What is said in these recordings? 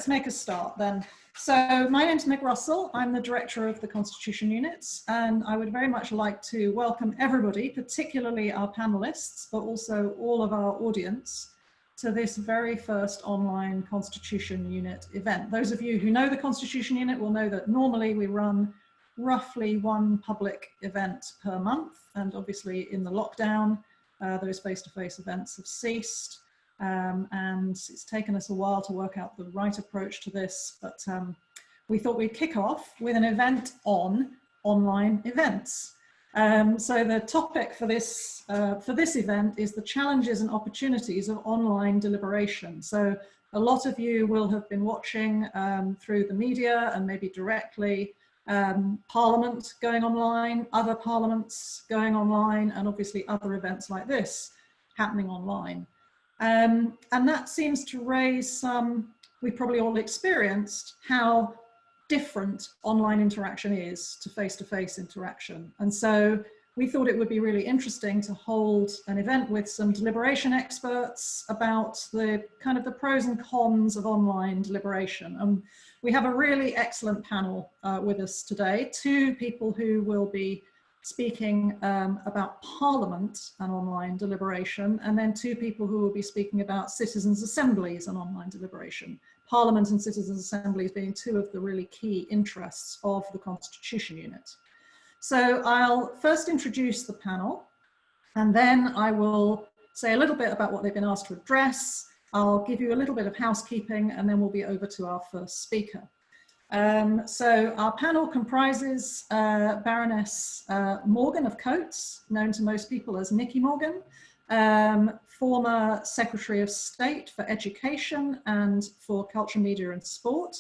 let's make a start then. So my name's Meg Russell. I'm the director of the Constitution Units, and I would very much like to welcome everybody, particularly our panelists, but also all of our audience, to this very first online Constitution Unit event. Those of you who know the Constitution Unit will know that normally we run roughly one public event per month, and obviously in the lockdown, those face-to-face events have ceased. And it's taken us a while to work out the right approach to this, but we thought we'd kick off with an event on online events. So the topic for this event is the challenges and opportunities of online deliberation. So a lot of you will have been watching through the media and maybe directly Parliament going online, other parliaments going online, and obviously other events like this happening online. And that seems to raise some, we've probably all experienced how different online interaction is to face-to-face interaction. And so we thought it would be really interesting to hold an event with some deliberation experts about the kind of the pros and cons of online deliberation. And we have a really excellent panel with us today, two people who will be speaking about Parliament and online deliberation, and then two people who will be speaking about citizens' assemblies and online deliberation. Parliament and citizens' assemblies being two of the really key interests of the Constitution Unit. So I'll first introduce the panel, and then I will say a little bit about what they've been asked to address. I'll give you a little bit of housekeeping, and then we'll be over to our first speaker. So our panel comprises Baroness Morgan of Cotes, known to most people as Nicky Morgan, former Secretary of State for Education and for Culture, Media and Sport.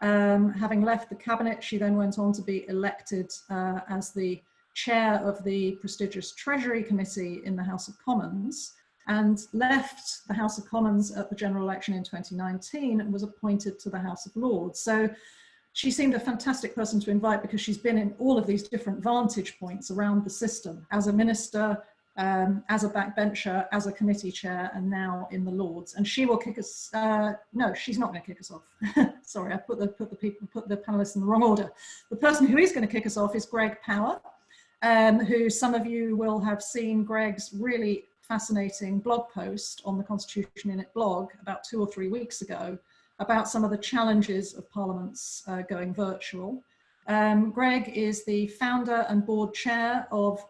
Having left the cabinet, she then went on to be elected as the chair of the prestigious Treasury Committee in the House of Commons, and left the House of Commons at the general election in 2019 and was appointed to the House of Lords. So she seemed a fantastic person to invite because she's been in all of these different vantage points around the system, as a minister, as a backbencher, as a committee chair, and now in the Lords. And she will kick us, no, she's not going to kick us off. Sorry, I put the panelists in the wrong order. The person who is going to kick us off is Greg Power, who some of you will have seen Greg's really fascinating blog post on the Constitution Unit blog about 2 or 3 weeks ago about some of the challenges of parliaments going virtual. Greg is the founder and board chair of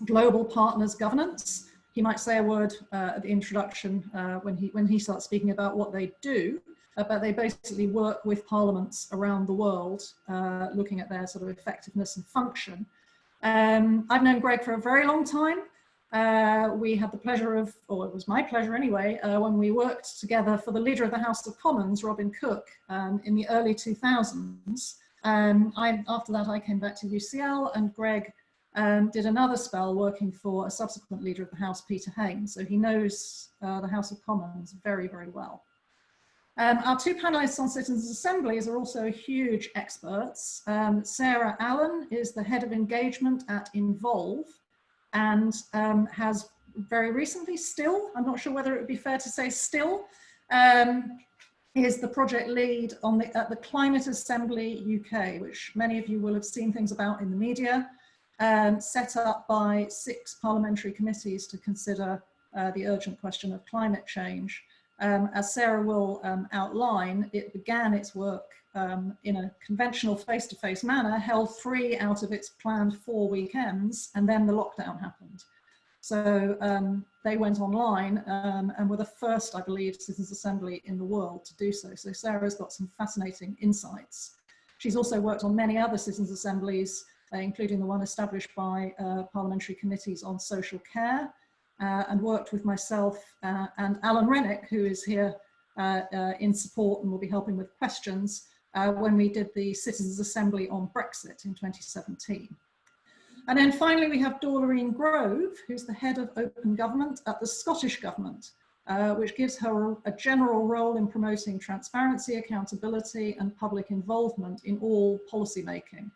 Global Partners Governance. He might say a word at the introduction when he starts speaking about what they do, but they basically work with parliaments around the world, looking at their sort of effectiveness and function. I've known Greg for a very long time. We had the pleasure of, or it was my pleasure anyway, when we worked together for the leader of the House of Commons, Robin Cook, in the early 2000s. After that, I came back to UCL, and Greg did another spell working for a subsequent leader of the House, Peter Hain. So he knows the House of Commons very, very well. Our two panelists on citizens' assemblies are also huge experts. Sarah Allen is the head of engagement at Involve, and has very recently still, I'm not sure whether it would be fair to say still, is the project lead on at the Climate Assembly UK, which many of you will have seen things about in the media, set up by 6 parliamentary committees to consider the urgent question of climate change. As Sarah will outline, it began its work in a conventional face-to-face manner, held 3 out of its planned 4 weekends, and then the lockdown happened. So they went online and were the first, I believe, citizens' assembly in the world to do so. So Sarah's got some fascinating insights. She's also worked on many other citizens' assemblies, including the one established by parliamentary committees on social care, and worked with myself and Alan Rennick, who is here in support and will be helping with questions, when we did the Citizens' Assembly on Brexit in 2017. And then finally we have Doreen Grove, who's the head of open government at the Scottish Government, which gives her a general role in promoting transparency, accountability and public involvement in all policy making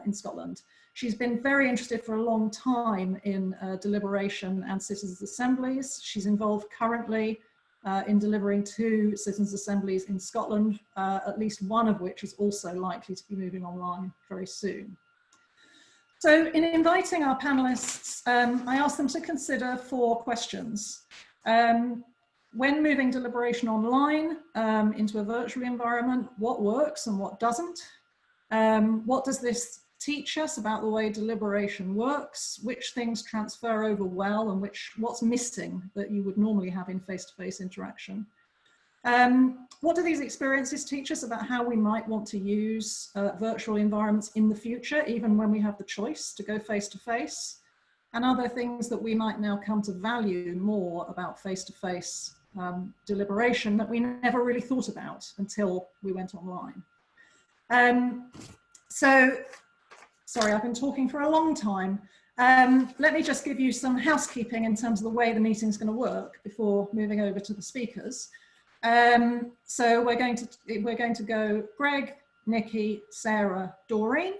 in Scotland. She's been very interested for a long time in deliberation and citizens' assemblies. She's involved currently in delivering 2 citizens' assemblies in Scotland, at least one of which is also likely to be moving online very soon. So in inviting our panelists, I asked them to consider 4 questions. When moving deliberation online into a virtual environment, what works and what doesn't? What does this teach us about the way deliberation works? Which things transfer over well and what's missing that you would normally have in face-to-face interaction? What do these experiences teach us about how we might want to use virtual environments in the future, even when we have the choice to go face-to-face? And are there things that we might now come to value more about face-to-face deliberation that we never really thought about until we went online? Sorry, I've been talking for a long time. Let me just give you some housekeeping in terms of the way the meeting's going to work before moving over to the speakers. So we're going to go Greg, Nicky, Sarah, Doreen.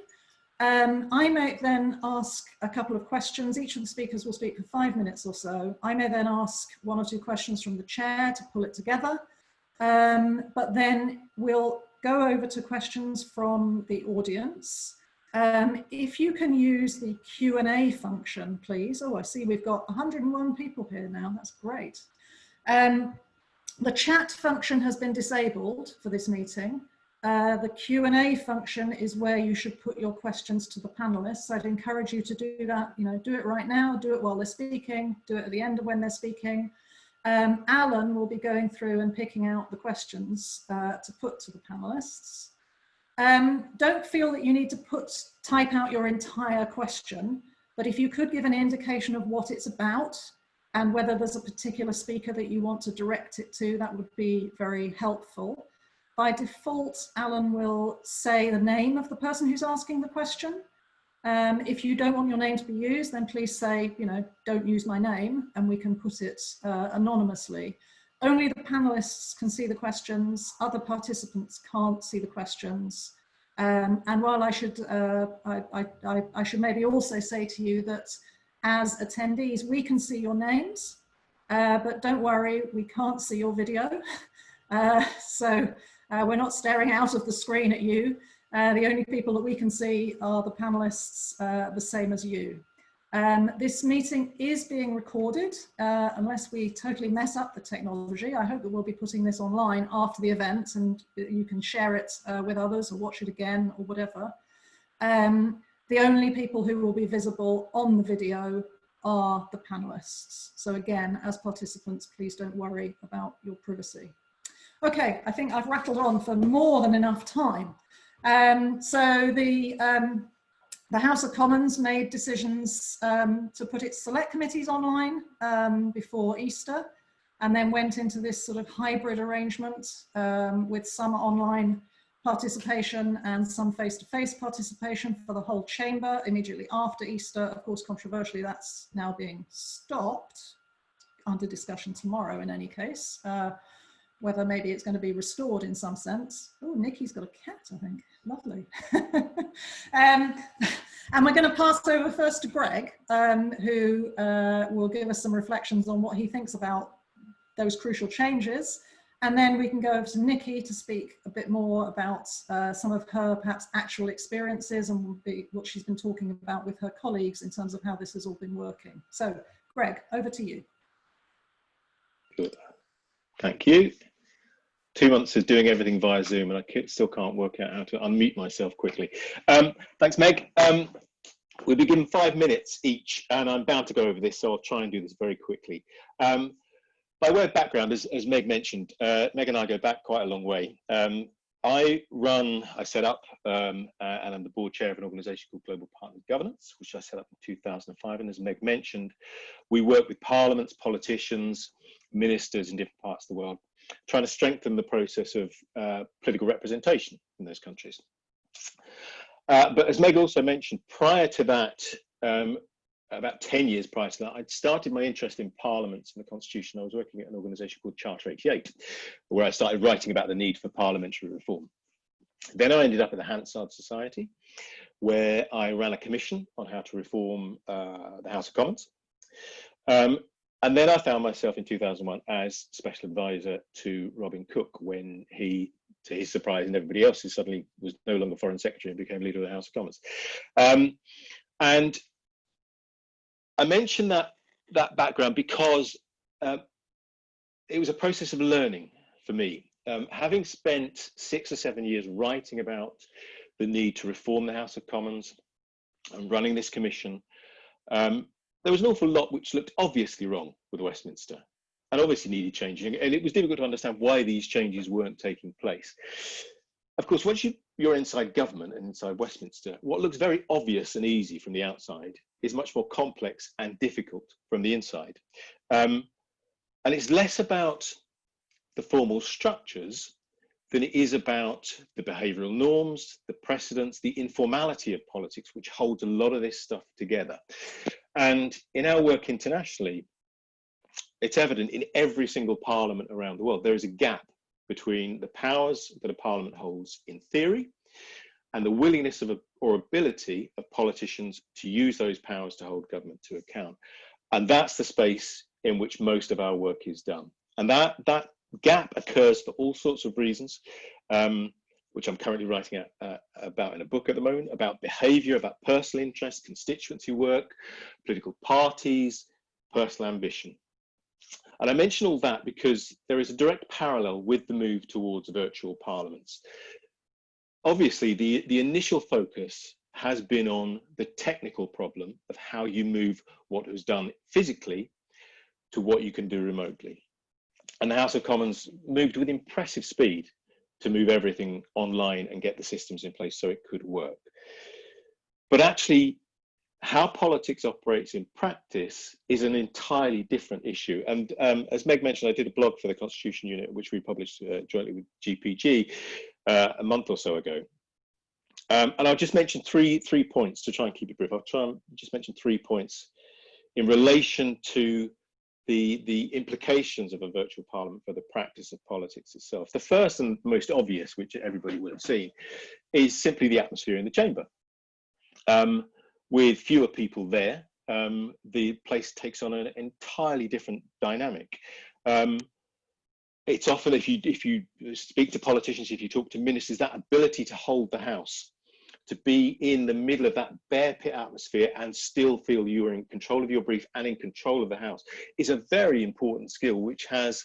I may then ask a couple of questions. Each of the speakers will speak for 5 minutes or so. I may then ask 1 or 2 questions from the chair to pull it together. But then we'll go over to questions from the audience. If you can use the Q&A function, please. Oh, I see we've got 101 people here now. That's great. The chat function has been disabled for this meeting. The Q&A function is where you should put your questions to the panelists. I'd encourage you to do that. Do it right now, do it while they're speaking, do it at the end of when they're speaking. Alan will be going through and picking out the questions to put to the panelists. Don't feel that you need to type out your entire question, but if you could give an indication of what it's about and whether there's a particular speaker that you want to direct it to, that would be very helpful. By default, Alan will say the name of the person who's asking the question. If you don't want your name to be used, then please say, don't use my name, and we can put it anonymously. Only the panelists can see the questions. Other participants can't see the questions. And while I should maybe also say to you that as attendees, we can see your names, but don't worry, we can't see your video. So we're not staring out of the screen at you. The only people that we can see are the panelists, the same as you. This meeting is being recorded, unless we totally mess up the technology. I hope that we'll be putting this online after the event and you can share it with others or watch it again or whatever. The only people who will be visible on the video are the panelists. So again, as participants, please don't worry about your privacy. Okay, I think I've rattled on for more than enough time. So the House of Commons made decisions to put its select committees online before Easter, and then went into this sort of hybrid arrangement with some online participation and some face-to-face participation for the whole chamber immediately after Easter. Of course, controversially, that's now being stopped, under discussion tomorrow in any case, whether maybe it's going to be restored in some sense. Oh, Nicky's got a cat, I think. Lovely. And we're going to pass over first to Greg, who will give us some reflections on what he thinks about those crucial changes. And then we can go over to Nicky to speak a bit more about some of her perhaps actual experiences and what she's been talking about with her colleagues in terms of how this has all been working. So, Greg, over to you. Good. Thank you. 2 months of doing everything via Zoom and I still can't work out how to unmute myself quickly. Thanks, Meg. We'll be given 5 minutes each and I'm bound to go over this, so I'll try and do this very quickly. By way of background, as Meg mentioned, Meg and I go back quite a long way. I set up and I'm the board chair of an organisation called Global Partners Governance, which I set up in 2005. And as Meg mentioned, we work with parliaments, politicians, ministers in different parts of the world, trying to strengthen the process of political representation in those countries. But as Meg also mentioned, prior to that, about 10 years prior to that, I'd started my interest in parliaments and the constitution. I was working at an organisation called Charter 88, where I started writing about the need for parliamentary reform. Then I ended up at the Hansard Society, where I ran a commission on how to reform the House of Commons. And then I found myself in 2001 as special advisor to Robin Cook when he, to his surprise and everybody else's, suddenly was no longer Foreign Secretary and became Leader of the House of Commons. And I mention that background because it was a process of learning for me. Having spent 6 or 7 years writing about the need to reform the House of Commons and running this commission, there was an awful lot which looked obviously wrong with Westminster and obviously needed changing. And it was difficult to understand why these changes weren't taking place. Of course, once you're inside government and inside Westminster, what looks very obvious and easy from the outside is much more complex and difficult from the inside. And it's less about the formal structures than it is about the behavioural norms, the precedents, the informality of politics, which holds a lot of this stuff together. And in our work internationally, it's evident in every single parliament around the world, there is a gap between the powers that a parliament holds in theory and the willingness of or ability of politicians to use those powers to hold government to account. And that's the space in which most of our work is done. And that gap occurs for all sorts of reasons, which I'm currently writing about in a book at the moment, about behaviour, about personal interest, constituency work, political parties, personal ambition. And I mention all that because there is a direct parallel with the move towards virtual parliaments. Obviously, the initial focus has been on the technical problem of how you move what was done physically to what you can do remotely. And the House of Commons moved with impressive speed to move everything online and get the systems in place so it could work. But actually, how politics operates in practice is an entirely different issue. And as Meg mentioned, I did a blog for the Constitution Unit, which we published jointly with GPG a month or so ago. And I'll just mention three points to try and keep it brief. I'll try and just mention 3 points in relation to the implications of a virtual parliament for the practice of politics itself. The first and most obvious, which everybody will have seen, is simply the atmosphere in the chamber. With fewer people there, the place takes on an entirely different dynamic. It's often, if you speak to politicians, if you talk to ministers, that ability to hold the House, to be in the middle of that bear pit atmosphere and still feel you are in control of your brief and in control of the House is a very important skill, which has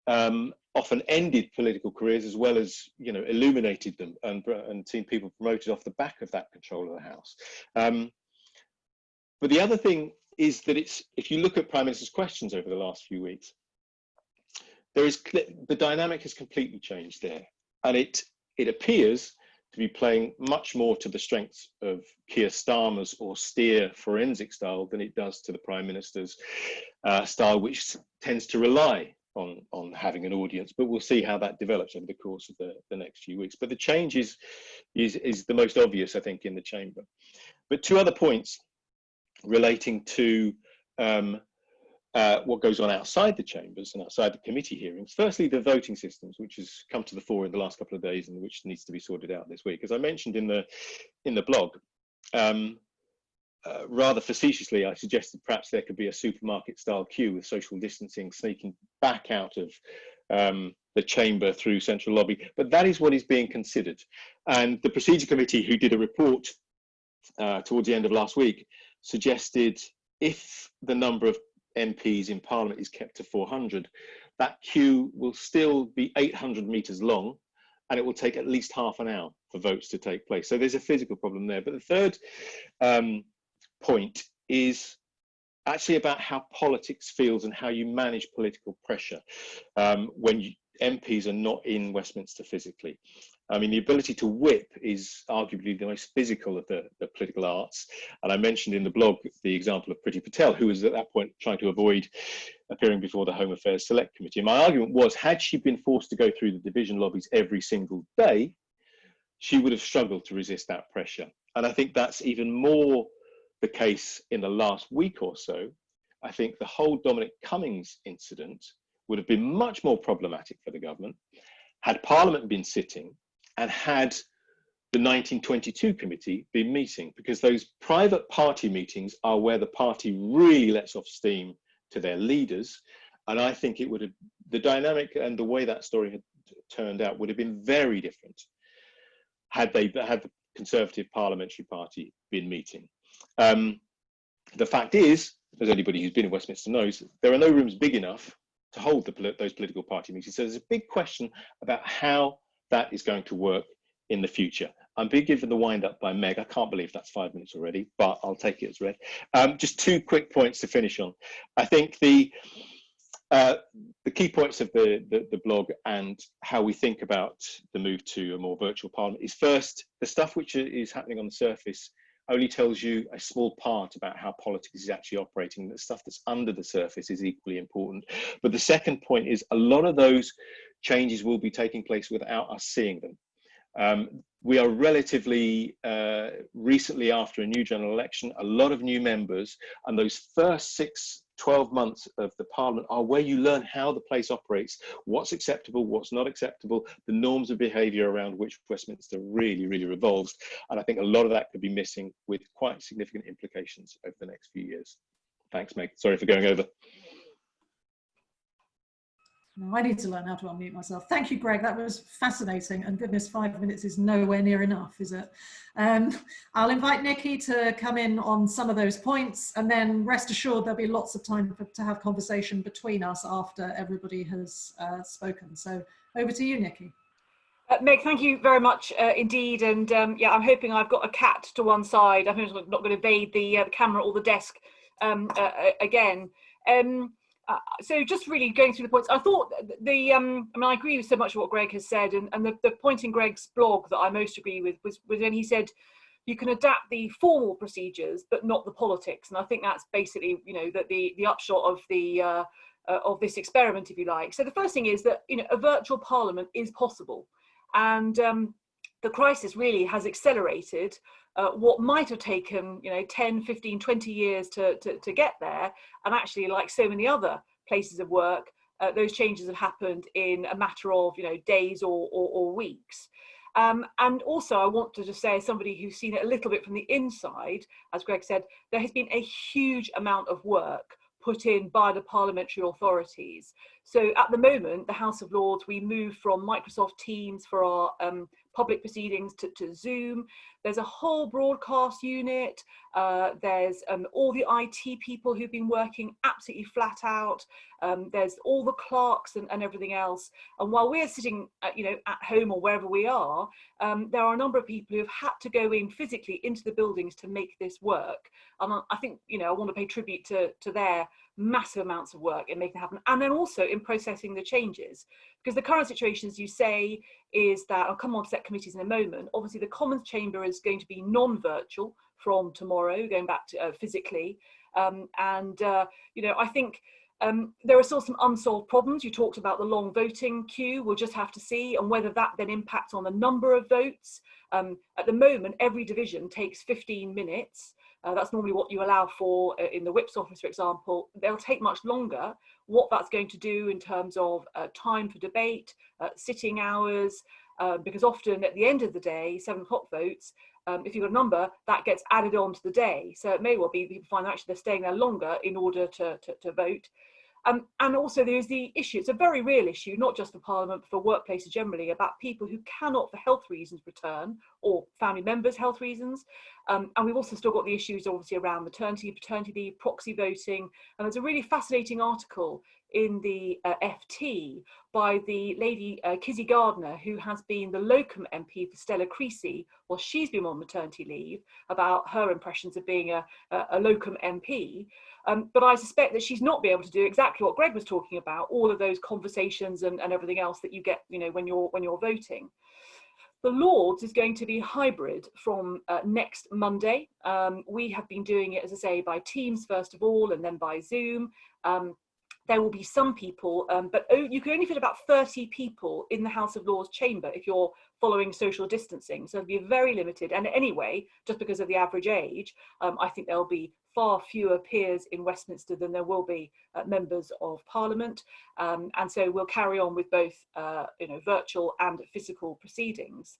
often ended political careers as well as, you know, illuminated them and seen people promoted off the back of that control of the House. But the other thing is that if you look at Prime Minister's questions over the last few weeks, the dynamic has completely changed there, and it appears to be playing much more to the strengths of Keir Starmer's austere forensic style than it does to the Prime Minister's style, which tends to rely on having an audience. But we'll see how that develops over the course of the next few weeks. But the change is the most obvious, I think, in the chamber. But 2 other points relating to what goes on outside the chambers and outside the committee hearings. Firstly, the voting systems, which has come to the fore in the last couple of days and which needs to be sorted out this week. As I mentioned in the blog, rather facetiously, I suggested perhaps there could be a supermarket-style queue with social distancing sneaking back out of the chamber through central lobby. But that is what is being considered. And the procedure committee, who did a report towards the end of last week, suggested if the number of MPs in Parliament is kept to 400, that queue will still be 800 metres long, and it will take at least half an hour for votes to take place. So there's a physical problem there. But the third point is actually about how politics feels and how you manage political pressure when MPs are not in Westminster physically. I mean, the ability to whip is arguably the most physical of the political arts. And I mentioned in the blog the example of Priti Patel, who was at that point trying to avoid appearing before the Home Affairs Select Committee. And my argument was, had she been forced to go through the division lobbies every single day, she would have struggled to resist that pressure. And I think that's even more the case in the last week or so. I think the whole Dominic Cummings incident would have been much more problematic for the government had Parliament been sitting and had the 1922 committee been meeting, because those private party meetings are where the party really lets off steam to their leaders. And I think it would have, the dynamic and the way that story had turned out would have been very different had the Conservative Parliamentary Party been meeting. The fact is, as anybody who's been in Westminster knows, there are no rooms big enough to hold those political party meetings. So there's a big question about how that is going to work in the future. I'm being given the wind up by Meg. I can't believe that's 5 minutes already, but I'll take it as read. Just 2 quick points to finish on. I think the key points of the blog and how we think about the move to a more virtual parliament is, first, the stuff which is happening on the surface only tells you a small part about how politics is actually operating. The stuff that's under the surface is equally important. But the second point is, a lot of those changes will be taking place without us seeing them. We are relatively recently after a new general election, a lot of new members, and those first 12 months of the Parliament are where you learn how the place operates, what's acceptable, what's not acceptable, the norms of behaviour around which Westminster really, really revolves. And I think a lot of that could be missing, with quite significant implications over the next few years. Thanks, Meg. Sorry for going over. No, I need to learn how to unmute myself. Thank you, Greg. That was fascinating. And goodness, 5 minutes is nowhere near enough, is it? I'll invite Nicky to come in on some of those points, and then rest assured there'll be lots of time to have conversation between us after everybody has spoken. So over to you, Nicky. Meg, thank you very much indeed. And yeah, I'm hoping I've got a cat to one side. I'm not going to evade the camera or the desk again. So just really going through the points, I thought I mean, I agree with so much of what Greg has said, and the point in Greg's blog that I most agree with was when he said you can adapt the formal procedures but not the politics. And I think that's basically, you know, that the upshot of this experiment, if you like. So the first thing is that, you know, a virtual parliament is possible, and the crisis really has accelerated what might have taken, you know, 10, 15, 20 years to get there. And actually, like so many other places of work, those changes have happened in a matter of, you know, days or weeks. And also, I want to just say, as somebody who's seen it a little bit from the inside, as Greg said, there has been a huge amount of work put in by the parliamentary authorities. So at the moment, the House of Lords, we moved from Microsoft Teams for our public proceedings to Zoom. There's a whole broadcast unit. There's all the IT people who've been working absolutely flat out. There's all the clerks and everything else. And while we're sitting, you know, at home or wherever we are, there are a number of people who have had to go in physically into the buildings to make this work. And I think, you know, I want to pay tribute to their massive amounts of work in making it happen, and then also in processing the changes, because the current situation, as you say, is that I'll come on to set committees in a moment. Obviously, the Commons Chamber is going to be non-virtual from tomorrow, going back to physically, you know, I think there are still some unsolved problems. You talked about the long voting queue. We'll just have to see, and whether that then impacts on the number of votes. At the moment, every division takes 15 minutes. That's normally what you allow for in the whip's office, for example. They'll take much longer. What that's going to do in terms of time for debate, sitting hours, because often at the end of the day, 7 o'clock votes, if you've got a number, that gets added on to the day. So it may well be people find actually they're staying there longer in order to vote. And also there's the issue, it's a very real issue, not just for Parliament, but for workplaces generally, about people who cannot for health reasons return, or family members' health reasons. And we've also still got the issues obviously around maternity, paternity leave, proxy voting. And there's a really fascinating article in the FT by the lady Kizzy Gardner, who has been the locum MP for Stella Creasy while she's been on maternity leave, about her impressions of being a locum MP. But I suspect that she's not be able to do exactly what Greg was talking about, all of those conversations and everything else that you get, you know, when you're voting. The Lords is going to be hybrid from next Monday. We have been doing it, as I say, by Teams first of all, and then by Zoom. There will be some people, but you can only fit about 30 people in the House of Lords chamber if you're following social distancing. So it'll be very limited. And anyway, just because of the average age, I think there'll be far fewer peers in Westminster than there will be members of Parliament. And so we'll carry on with both you know, virtual and physical proceedings.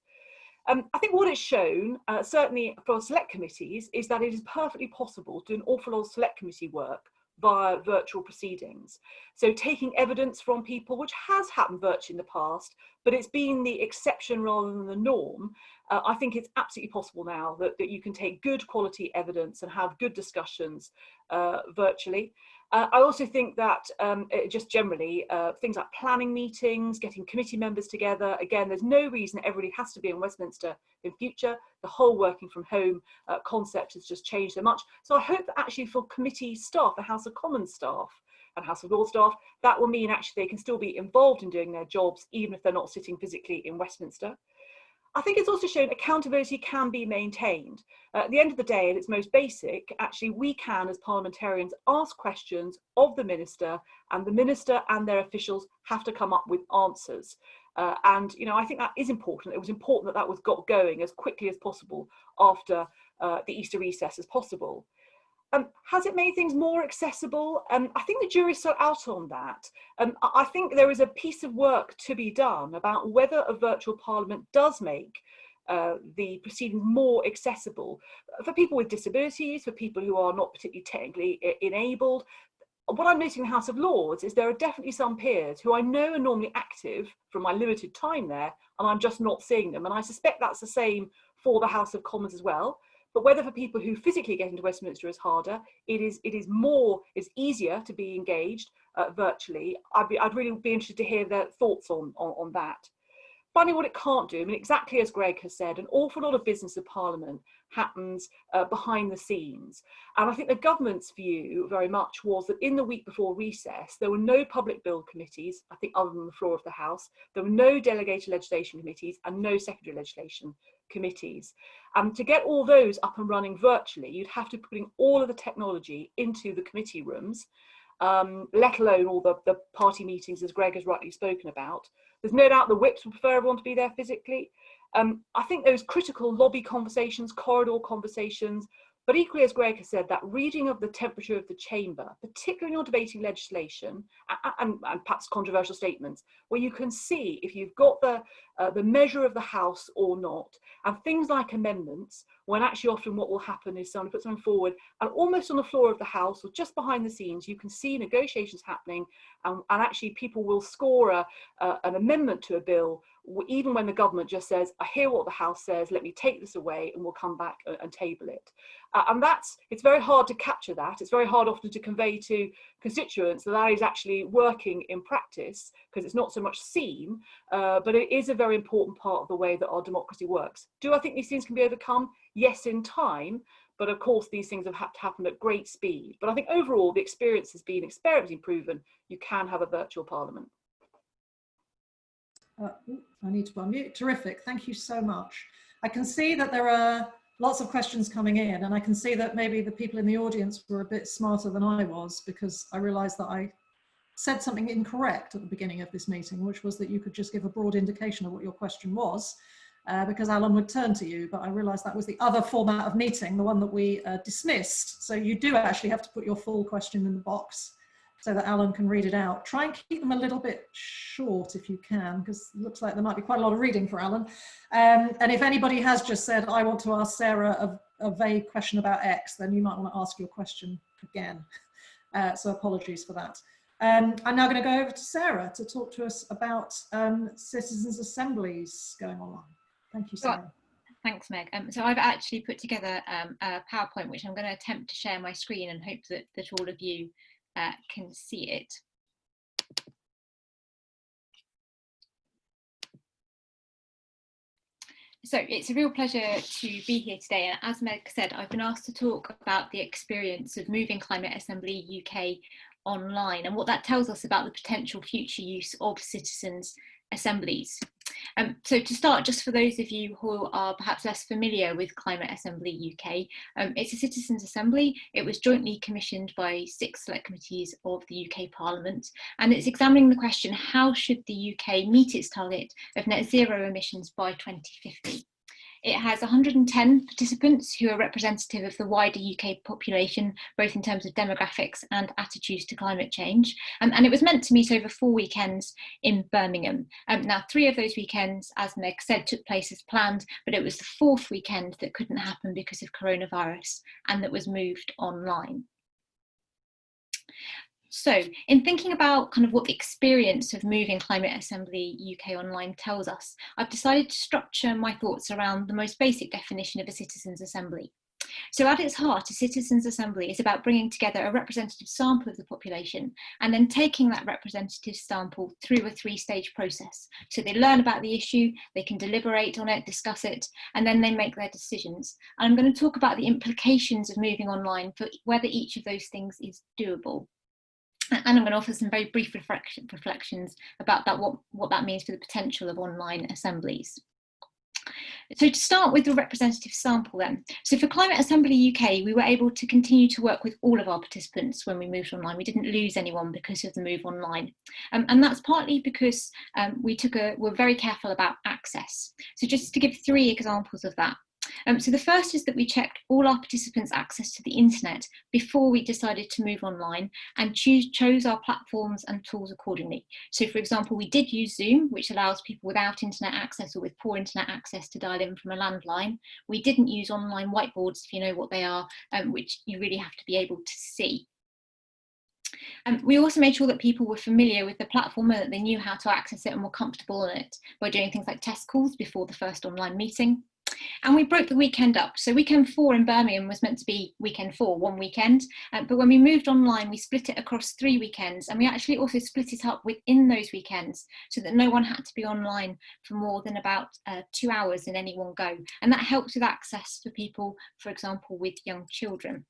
I think what it's shown, certainly for select committees, is that it is perfectly possible to do an awful lot of select committee work via virtual proceedings. So taking evidence from people, which has happened virtually in the past, but it's been the exception rather than the norm. I think it's absolutely possible now that you can take good quality evidence and have good discussions virtually. I also think that just generally things like planning meetings, getting committee members together, again, there's no reason everybody has to be in Westminster in future. The whole working from home concept has just changed so much. So I hope that actually for committee staff, the House of Commons staff and House of Lords staff, that will mean actually they can still be involved in doing their jobs, even if they're not sitting physically in Westminster. I think it's also shown accountability can be maintained. At the end of the day, at its most basic, actually we can, as parliamentarians, ask questions of the minister, and the minister and their officials have to come up with answers. And you know, I think that is important. It was important that that was got going as quickly as possible after the Easter recess as possible. Has it made things more accessible? I think the jury's still out on that. I think there is a piece of work to be done about whether a virtual parliament does make the proceedings more accessible for people with disabilities, for people who are not particularly technically enabled. What I'm noticing in the House of Lords is there are definitely some peers who I know are normally active from my limited time there, and I'm just not seeing them. And I suspect that's the same for the House of Commons as well. But whether for people who physically get into Westminster is harder, it's easier to be engaged virtually. I'd really be interested to hear their thoughts on that. Finally, what it can't do, I mean, exactly as Greg has said, an awful lot of business of Parliament happens behind the scenes. And I think the government's view very much was that in the week before recess, there were no public bill committees, I think other than the floor of the House, there were no delegated legislation committees and no secondary legislation committees. To get all those up and running virtually, you'd have to put in all of the technology into the committee rooms, let alone all the party meetings, as Greg has rightly spoken about. There's no doubt the whips would prefer everyone to be there physically. I think those critical lobby conversations, corridor conversations, but equally, as Greg has said, that reading of the temperature of the chamber, particularly when you're debating legislation and perhaps controversial statements, where you can see if you've got the measure of the House or not, and things like amendments, when actually often what will happen is someone puts something forward and almost on the floor of the House or just behind the scenes, you can see negotiations happening, and actually people will score an amendment to a bill, even when the government just says, I hear what the House says, let me take this away and we'll come back and table it. And it's very hard to capture that. It's very hard often to convey to constituents that is actually working in practice, because it's not so much seen, but it is a very important part of the way that our democracy works. Do I think these things can be overcome? Yes, in time, but of course these things have had to happen at great speed. But I think overall the experience has been proven you can have a virtual parliament. I need to unmute. Terrific. Thank you so much. I can see that there are lots of questions coming in, and I can see that maybe the people in the audience were a bit smarter than I was, because I realized that I said something incorrect at the beginning of this meeting, which was that you could just give a broad indication of what your question was, because Alan would turn to you, but I realized that was the other format of meeting, the one that we dismissed. So you do actually have to put your full question in the box so that Alan can read it out. Try and keep them a little bit short if you can, because it looks like there might be quite a lot of reading for Alan. And if anybody has just said, I want to ask Sarah a vague question about X, then you might want to ask your question again. So apologies for that. I'm now going to go over to Sarah to talk to us about citizens' assemblies going online. Thank you, Sarah. Thanks, Meg. So I've actually put together a PowerPoint, which I'm going to attempt to share my screen and hope that all of you can see it. So it's a real pleasure to be here today, and as Meg said, I've been asked to talk about the experience of moving Climate Assembly UK online and what that tells us about the potential future use of citizens' assemblies. So to start, just for those of you who are perhaps less familiar with Climate Assembly UK, it's a citizens' assembly. It was jointly commissioned by 6 select committees of the UK Parliament, and it's examining the question, how should the UK meet its target of net zero emissions by 2050? It has 110 participants who are representative of the wider UK population, both in terms of demographics and attitudes to climate change. And it was meant to meet over 4 weekends in Birmingham. Now, 3 of those weekends, as Meg said, took place as planned, but it was the 4th weekend that couldn't happen because of coronavirus and that was moved online. So in thinking about kind of what the experience of moving Climate Assembly UK online tells us, I've decided to structure my thoughts around the most basic definition of a citizens' assembly. So at its heart, a citizens' assembly is about bringing together a representative sample of the population and then taking that representative sample through a three-stage process. So they learn about the issue, they can deliberate on it, discuss it, and then they make their decisions. And I'm going to talk about the implications of moving online for whether each of those things is doable. And I'm going to offer some very brief reflections about that, what that means for the potential of online assemblies. So to start with the representative sample then. So for Climate Assembly UK, we were able to continue to work with all of our participants when we moved online. We didn't lose anyone because of the move online. And that's partly because we're very careful about access. So just to give 3 examples of that. So the first is that we checked all our participants' access to the internet before we decided to move online and chose our platforms and tools accordingly. So for example, we did use Zoom, which allows people without internet access or with poor internet access to dial in from a landline. We didn't use online whiteboards, if you know what they are, which you really have to be able to see. We also made sure that people were familiar with the platform and that they knew how to access it and were comfortable on it by doing things like test calls before the first online meeting. And we broke the weekend up. So weekend 4 in Birmingham was meant to be weekend 4, one weekend. But when we moved online, we split it across 3 weekends. And we actually also split it up within those weekends so that no one had to be online for more than about 2 hours in any one go. And that helps with access for people, for example, with young children.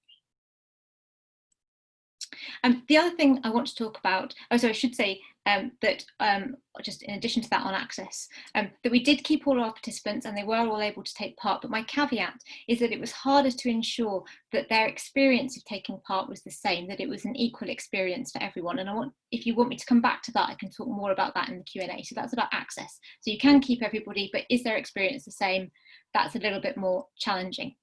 The other thing I want to talk about, I should say that just in addition to that on access, that we did keep all our participants and they were all able to take part, but my caveat is that it was harder to ensure that their experience of taking part was the same, that it was an equal experience for everyone. And if you want me to come back to that, I can talk more about that in the Q&A. So that's about access. So you can keep everybody, but is their experience the same? That's a little bit more challenging.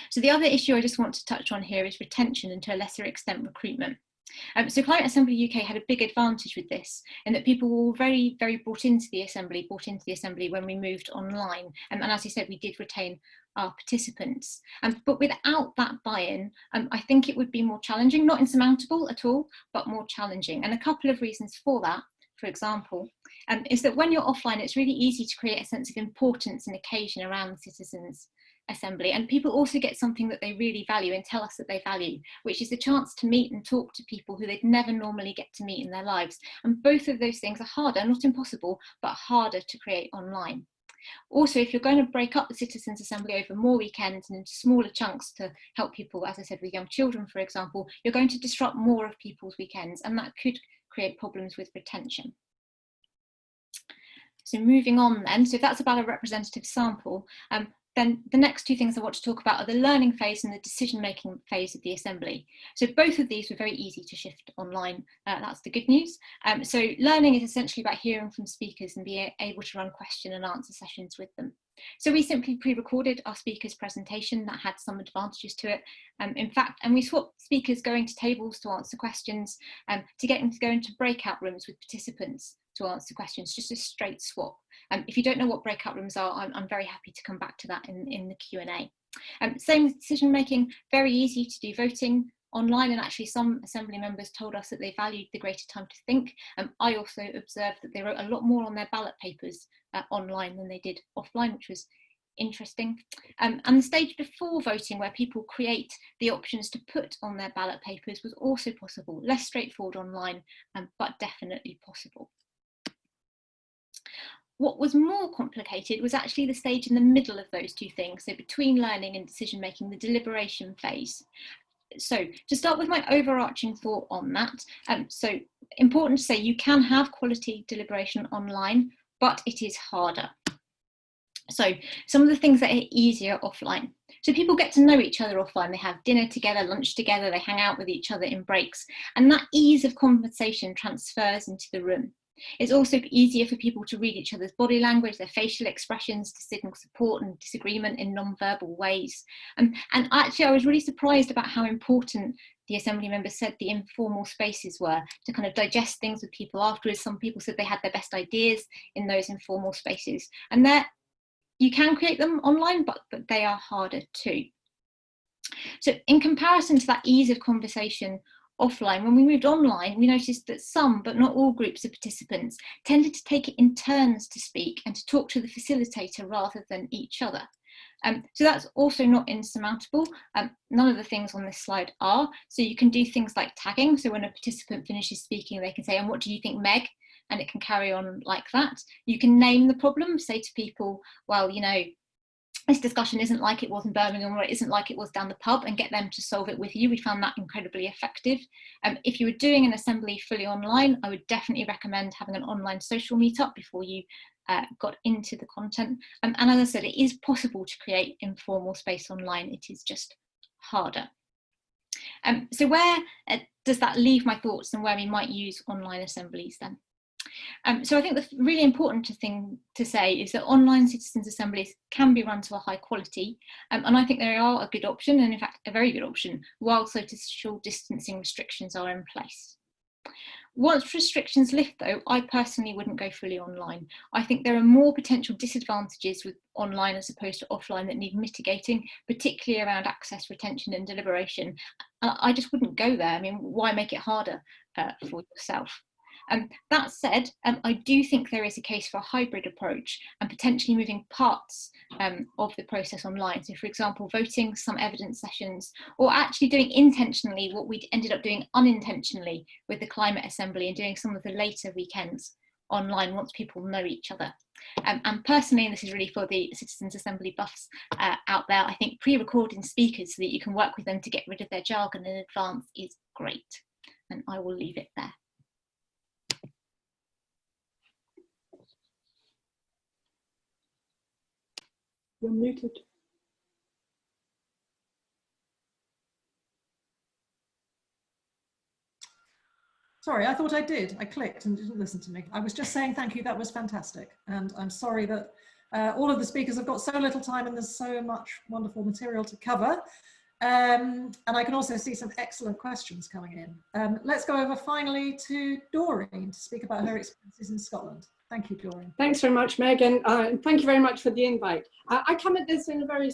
So the other issue I just want to touch on here is retention and to a lesser extent recruitment. So Climate Assembly UK had a big advantage with this in that people were very, very brought into the assembly when we moved online. And as you said, we did retain our participants. But without that buy-in, I think it would be more challenging, not insurmountable at all, but more challenging. And a couple of reasons for that, for example, is that when you're offline, it's really easy to create a sense of importance and occasion around citizens' assembly, and people also get something that they really value and tell us that they value, which is the chance to meet and talk to people who they'd never normally get to meet in their lives. And both of those things are harder, not impossible, but harder to create online. Also, if you're going to break up the citizens' assembly over more weekends and into smaller chunks to help people, as I said, with young children, for example, you're going to disrupt more of people's weekends, and that could create problems with retention. So moving on then, so if that's about a representative sample, then the next 2 things I want to talk about are the learning phase and the decision-making phase of the assembly. So both of these were very easy to shift online. That's the good news. So learning is essentially about hearing from speakers and being able to run question and answer sessions with them. So we simply pre-recorded our speaker's presentation. That had some advantages to it. In fact, and we swapped speakers going to tables to answer questions, to get them to go into breakout rooms with participants to answer questions, just a straight swap. If you don't know what breakout rooms are, I'm very happy to come back to that in the Q&A. Same with decision making, very easy to do voting online, and actually some assembly members told us that they valued the greater time to think. I also observed that they wrote a lot more on their ballot papers online than they did offline, which was interesting. And the stage before voting, where people create the options to put on their ballot papers, was also possible, less straightforward online, but definitely possible. What was more complicated was actually the stage in the middle of those 2 things, so between learning and decision making, the deliberation phase. So to start with my overarching thought on that, so important to say you can have quality deliberation online, but it is harder. So some of the things that are easier offline. So people get to know each other offline. They have dinner together, lunch together, they hang out with each other in breaks, and that ease of conversation transfers into the room. It's also easier for people to read each other's body language, their facial expressions, to signal support and disagreement in non-verbal ways. And actually, I was really surprised about how important the assembly members said the informal spaces were to kind of digest things with people afterwards. Some people said they had their best ideas in those informal spaces. And you can create them online, but they are harder too. So in comparison to that ease of conversation offline. When we moved online, we noticed that some, but not all groups of participants tended to take it in turns to speak and to talk to the facilitator rather than each other. So that's also not insurmountable. None of the things on this slide are. So you can do things like tagging. So when a participant finishes speaking, they can say, and what do you think, Meg? And it can carry on like that. You can name the problem, say to people, well, you know, this discussion isn't like it was in Birmingham, or it isn't like it was down the pub, and get them to solve it with you. We found that incredibly effective. If you were doing an assembly fully online, I would definitely recommend having an online social meetup before you got into the content. And as I said, it is possible to create informal space online. It is just harder. So where does that leave my thoughts and where we might use online assemblies then? So I think the really important thing to say is that online citizens' assemblies can be run to a high quality, and I think they are a good option, and in fact a very good option, while social distancing restrictions are in place. Once restrictions lift though, I personally wouldn't go fully online. I think there are more potential disadvantages with online as opposed to offline that need mitigating, particularly around access, retention and deliberation. I just wouldn't go there. I mean, why make it harder for yourself? That said, I do think there is a case for a hybrid approach and potentially moving parts of the process online. So for example, voting, some evidence sessions, or actually doing intentionally what we ended up doing unintentionally with the climate assembly and doing some of the later weekends online once people know each other. And personally, and this is really for the citizens assembly buffs out there, I think pre-recording speakers so that you can work with them to get rid of their jargon in advance is great. And I will leave it there. You're muted. Sorry, I thought I did. I clicked and didn't listen to me. I was just saying thank you, that was fantastic. And I'm sorry that all of the speakers have got so little time and there's so much wonderful material to cover. And I can also see some excellent questions coming in. Let's go over finally to Doreen to speak about her experiences in Scotland. Thank you, Doreen. Thanks very much, Meg, and thank you very much for the invite. I come at this in a very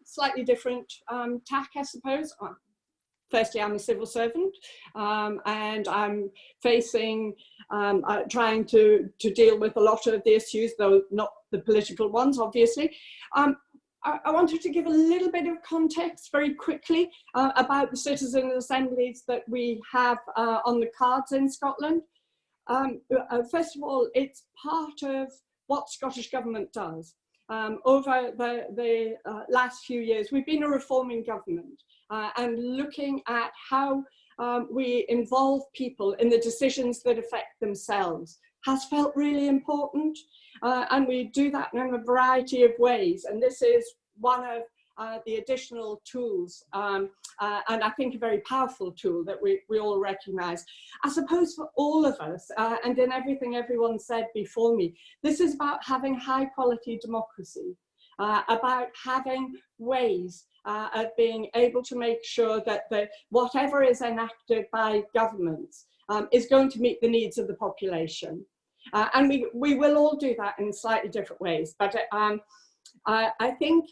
slightly different tack, I suppose. Firstly, I'm a civil servant, and I'm facing, trying to deal with a lot of the issues, though not the political ones, obviously. I wanted to give a little bit of context very quickly about the citizen assemblies that we have on the cards in Scotland. First of all, it's part of what Scottish Government does. Over the last few years, we've been a reforming government and looking at how we involve people in the decisions that affect themselves has felt really important. And we do that in a variety of ways. And this is one of the additional tools, and I think a very powerful tool that we all recognise. I suppose for all of us, and in everything everyone said before me, this is about having high quality democracy, about having ways of being able to make sure that whatever is enacted by governments is going to meet the needs of the population. And we will all do that in slightly different ways, but I think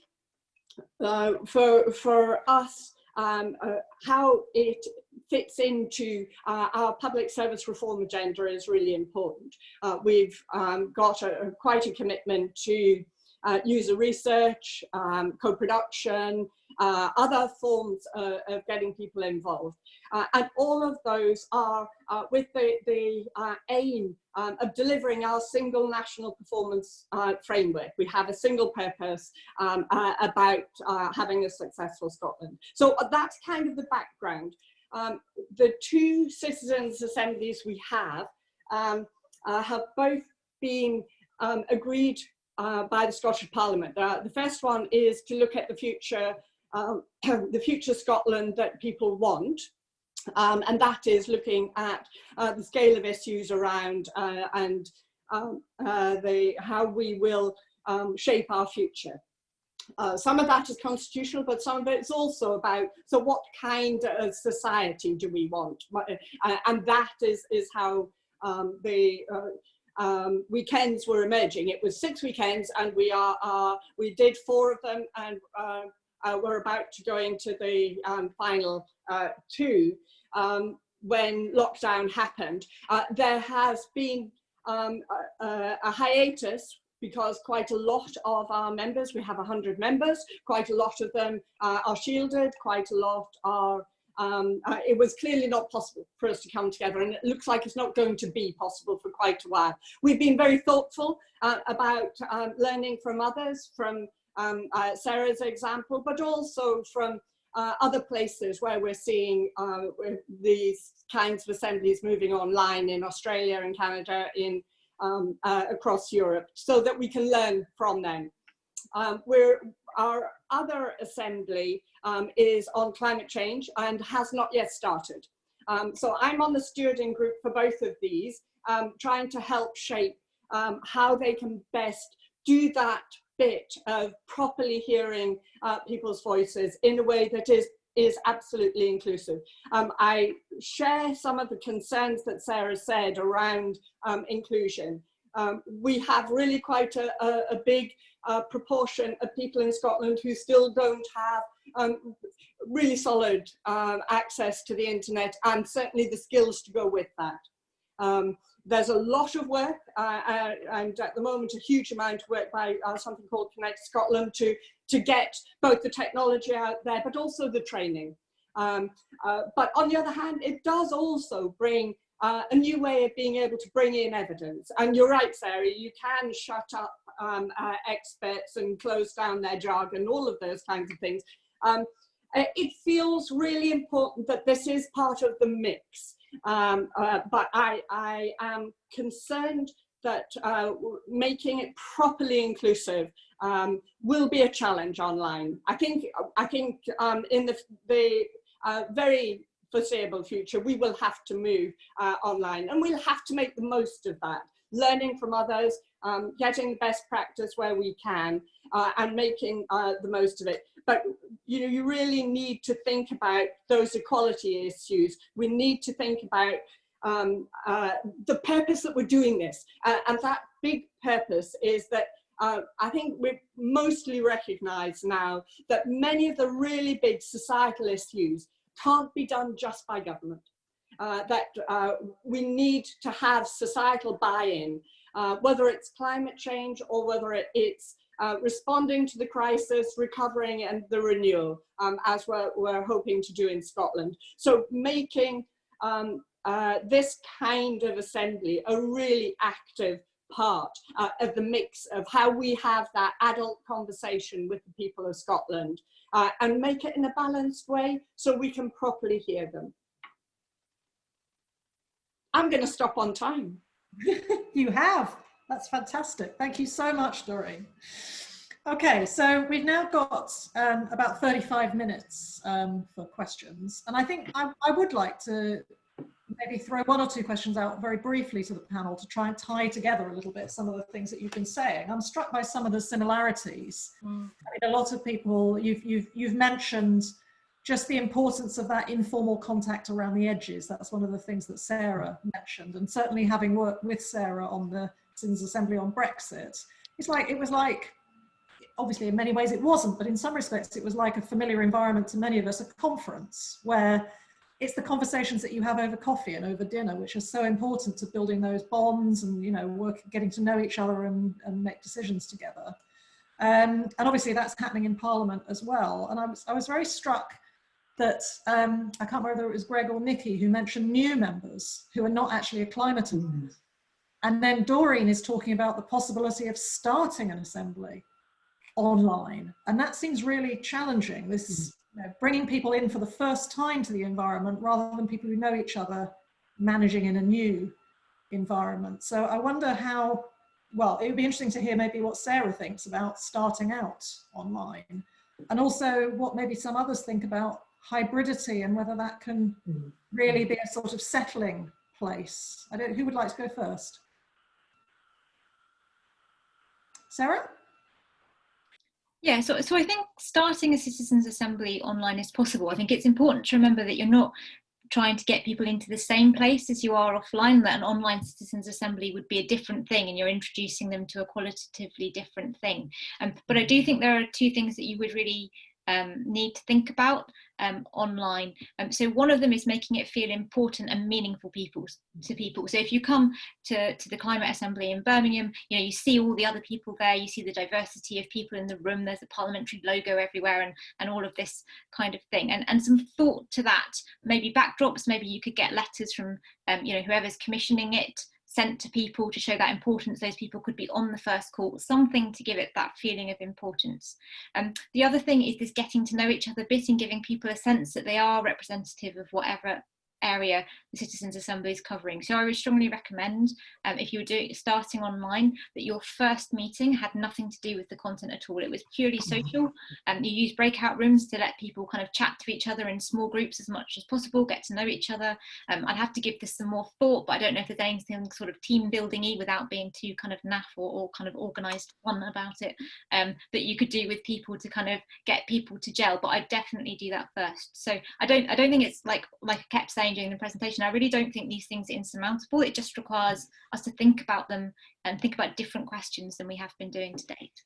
for us, how it fits into our public service reform agenda is really important. We've got quite a commitment to user research, co-production, other forms of getting people involved. And all of those are with the aim of delivering our single national performance framework. We have a single purpose about having a successful Scotland. So that's kind of the background. The two citizens' assemblies we have both been agreed by the Scottish Parliament. The first one is to look at the future Scotland that people want. And that is looking at the scale of issues around and how we will shape our future. Some of that is constitutional, but some of it is also about, so what kind of society do we want? And that is how the weekends were emerging. It was 6 weekends, and we did 4 of them, and were about to go into the final two, when lockdown happened, there has been a hiatus, because quite a lot of our members, we have 100 members, quite a lot of them are shielded, quite a lot are, it was clearly not possible for us to come together, and it looks like it's not going to be possible for quite a while. We've been very thoughtful about learning from others, from Sarah's example, but also from other places where we're seeing these kinds of assemblies moving online in Australia and Canada, in across Europe, so that we can learn from them. Our other assembly is on climate change and has not yet started. So I'm on the stewarding group for both of these, trying to help shape how they can best do that bit of properly hearing people's voices in a way that is absolutely inclusive. I share some of the concerns that Sarah said around inclusion. We have really quite a big proportion of people in Scotland who still don't have really solid access to the internet, and certainly the skills to go with that. There's a lot of work, and at the moment a huge amount of work by something called Connect Scotland to get both the technology out there, but also the training. But on the other hand, it does also bring a new way of being able to bring in evidence. And you're right, Sarah, you can shut up experts and close down their jargon, all of those kinds of things. It feels really important that this is part of the mix. But I am concerned that making it properly inclusive will be a challenge online. I think in the very foreseeable future, we will have to move online, and we'll have to make the most of that, learning from others, getting the best practice where we can, and making the most of it. But you really need to think about those equality issues. We need to think about the purpose that we're doing this, and that big purpose is that I think we mostly recognise now that many of the really big societal issues can't be done just by government, that we need to have societal buy-in, whether it's climate change or whether it's responding to the crisis, recovering, and the renewal, as we're hoping to do in Scotland. So making this kind of assembly a really active part of the mix of how we have that adult conversation with the people of Scotland, and make it in a balanced way so we can properly hear them. I'm going to stop on time. You have. That's fantastic. Thank you so much, Doreen. Okay, so we've now got about 35 minutes for questions. And I think I would like to maybe throw one or two questions out very briefly to the panel to try and tie together a little bit some of the things that you've been saying. I'm struck by some of the similarities. I mean, a lot of people, you've mentioned just the importance of that informal contact around the edges. That's one of the things that Sarah mentioned, and certainly having worked with Sarah on the Citizens Assembly on Brexit, it was like, obviously in many ways it wasn't, but in some respects it was like a familiar environment to many of us, a conference where it's the conversations that you have over coffee and over dinner, which are so important to building those bonds and, getting to know each other and make decisions together. And obviously that's happening in Parliament as well. And I was very struck that, I can't remember whether it was Greg or Nicky who mentioned new members who are not actually acclimatized. And then Doreen is talking about the possibility of starting an assembly online. And that seems really challenging, this bringing people in for the first time to the environment rather than people who know each other managing in a new environment. So I wonder how, well, it would be interesting to hear maybe what Sarah thinks about starting out online, and also what maybe some others think about hybridity and whether that can really be a sort of settling place. Who would like to go first? Sarah? Yeah, so I think starting a citizens' assembly online is possible. I think it's important to remember that you're not trying to get people into the same place as you are offline, that an online citizens' assembly would be a different thing and you're introducing them to a qualitatively different thing. But I do think there are two things that you would really need to think about online. So one of them is making it feel important and meaningful to people. So if you come to the Climate Assembly in Birmingham, you know, you see all the other people there, you see the diversity of people in the room, there's a parliamentary logo everywhere, and all of this kind of thing. And some thought to that, maybe backdrops, maybe you could get letters from you know, whoever's commissioning it, sent to people to show that importance. Those people could be on the first call, something to give it that feeling of importance. The other thing is this getting to know each other bit and giving people a sense that they are representative of whatever area the Citizens Assembly is covering. So I would strongly recommend, if you were starting online, that your first meeting had nothing to do with the content at all. It was purely social, and you use breakout rooms to let people kind of chat to each other in small groups as much as possible, get to know each other. I'd have to give this some more thought, but I don't know if there's anything sort of team building-y without being too kind of naff or kind of organised fun about it, that you could do with people to kind of get people to gel. But I'd definitely do that first. So I don't think it's like I kept saying during the presentation, I really don't think these things are insurmountable. It just requires us to think about them and think about different questions than we have been doing to date.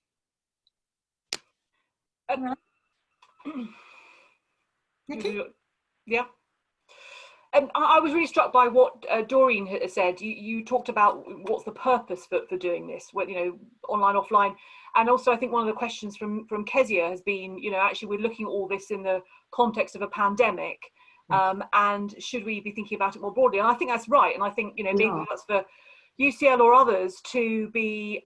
Nicky? Yeah. I was really struck by what Doreen has said. You talked about what's the purpose for doing this, you know, online, offline. And also I think one of the questions from Kezia has been, you know, actually we're looking at all this in the context of a pandemic. And should we be thinking about it more broadly? And I think that's right. And I think, you know, maybe that's for UCL or others to be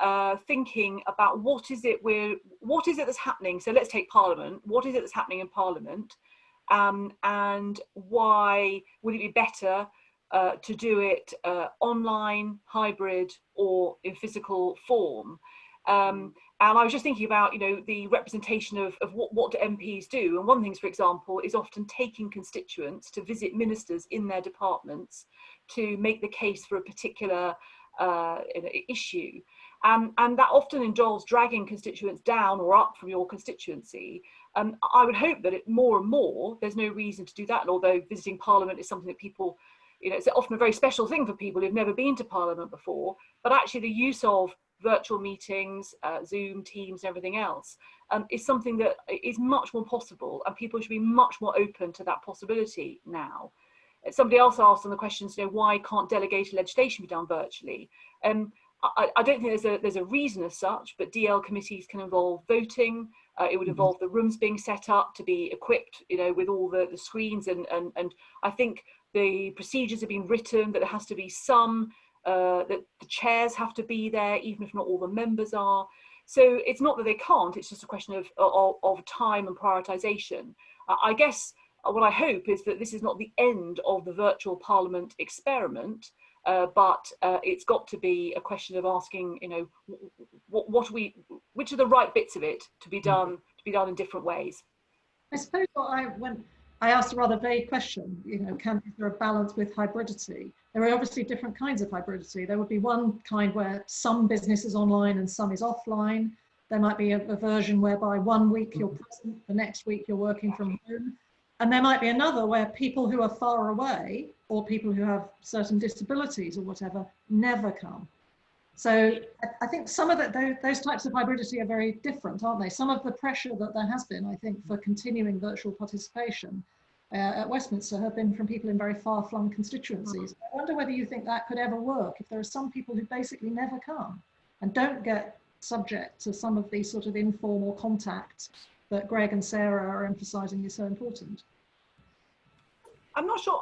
thinking about what is it that's happening. So let's take Parliament. What is it that's happening in Parliament? And why would it be better to do it online, hybrid, or in physical form? And I was just thinking about, you know, the representation of what do MPs do? And one thing, for example, is often taking constituents to visit ministers in their departments to make the case for a particular issue. And that often involves dragging constituents down or up from your constituency. I would hope that more and more, there's no reason to do that. And although visiting Parliament is something that people, you know, it's often a very special thing for people who've never been to Parliament before, but actually the use of virtual meetings, Zoom, Teams, and everything else is something that is much more possible, and people should be much more open to that possibility now. Somebody else asked on the questions, you know, why can't delegated legislation be done virtually? I don't think there's a reason as such, but DL committees can involve voting. It would involve the rooms being set up to be equipped, you know, with all the screens, and I think the procedures have been written that there has to be some. That the chairs have to be there, even if not all the members are. So it's not that they can't, it's just a question of time and prioritisation. I guess what I hope is that this is not the end of the virtual Parliament experiment, but it's got to be a question of asking, you know, which are the right bits of it to be done in different ways. I suppose when I asked a rather vague question, you know, is there a balance with hybridity? There are obviously different kinds of hybridity. There would be one kind where some business is online and some is offline. There might be a version whereby 1 week you're present, the next week you're working from home. And there might be another where people who are far away or people who have certain disabilities or whatever never come. So I think some of those types of hybridity are very different, aren't they? Some of the pressure that there has been, I think, for continuing virtual participation at Westminster have been from people in very far-flung constituencies. I wonder whether you think that could ever work if there are some people who basically never come and don't get subject to some of these sort of informal contact that Greg and Sarah are emphasising is so important. I'm not sure.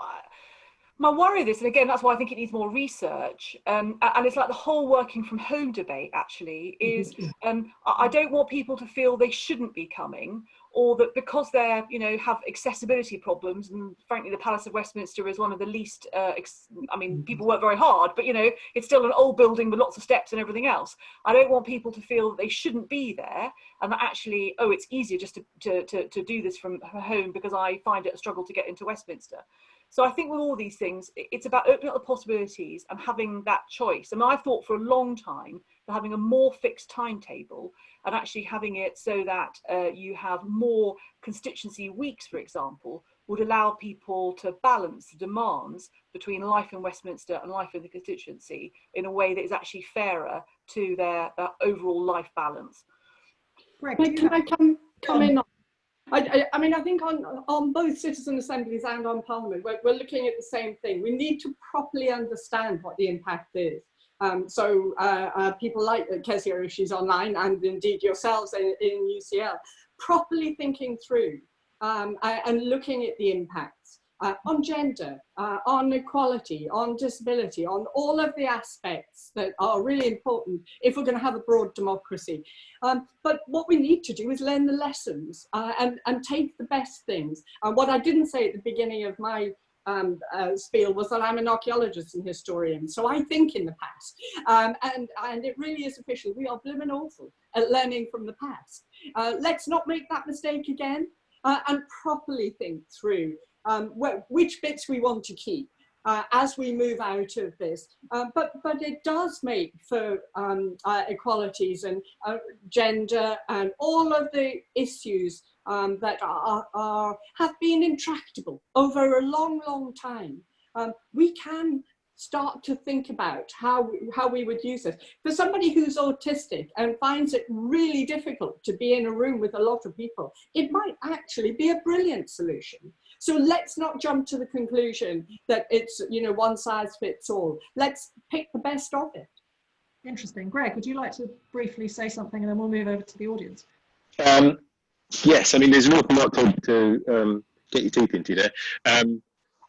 My worry is this, and again, that's why I think it needs more research, and it's like the whole working from home debate actually is, I don't want people to feel they shouldn't be coming, or that because they're, you know, have accessibility problems, and frankly the Palace of Westminster is one of the least, I mean, people work very hard, but you know, it's still an old building with lots of steps and everything else. I don't want people to feel that they shouldn't be there, and that actually, oh, it's easier just to do this from home because I find it a struggle to get into Westminster. So I think with all these things, it's about opening up the possibilities and having that choice. I mean, I've thought for a long time that having a more fixed timetable and actually having it so that you have more constituency weeks, for example, would allow people to balance the demands between life in Westminster and life in the constituency in a way that is actually fairer to their overall life balance. Greg, can I come in on? I mean, I think on both citizen assemblies and on Parliament, we're looking at the same thing. We need to properly understand what the impact is. So people like Kezia, if she's online, and indeed yourselves in UCL, properly thinking through and looking at the impacts on gender, on equality, on disability, on all of the aspects that are really important if we're going to have a broad democracy. But what we need to do is learn the lessons and take the best things. What I didn't say at the beginning of my spiel was that I'm an archaeologist and historian, so I think in the past, and it really is official. We are blimmin' awful at learning from the past. Let's not make that mistake again, and properly think through which bits we want to keep as we move out of this. But it does make for equalities and gender and all of the issues that have been intractable over a long, long time. We can start to think about how we would use this. For somebody who's autistic and finds it really difficult to be in a room with a lot of people, it might actually be a brilliant solution. So let's not jump to the conclusion that it's, you know, one size fits all. Let's pick the best of it. Interesting. Greg, would you like to briefly say something and then we'll move over to the audience? Yes, I mean, there's an awful lot to get your teeth into there.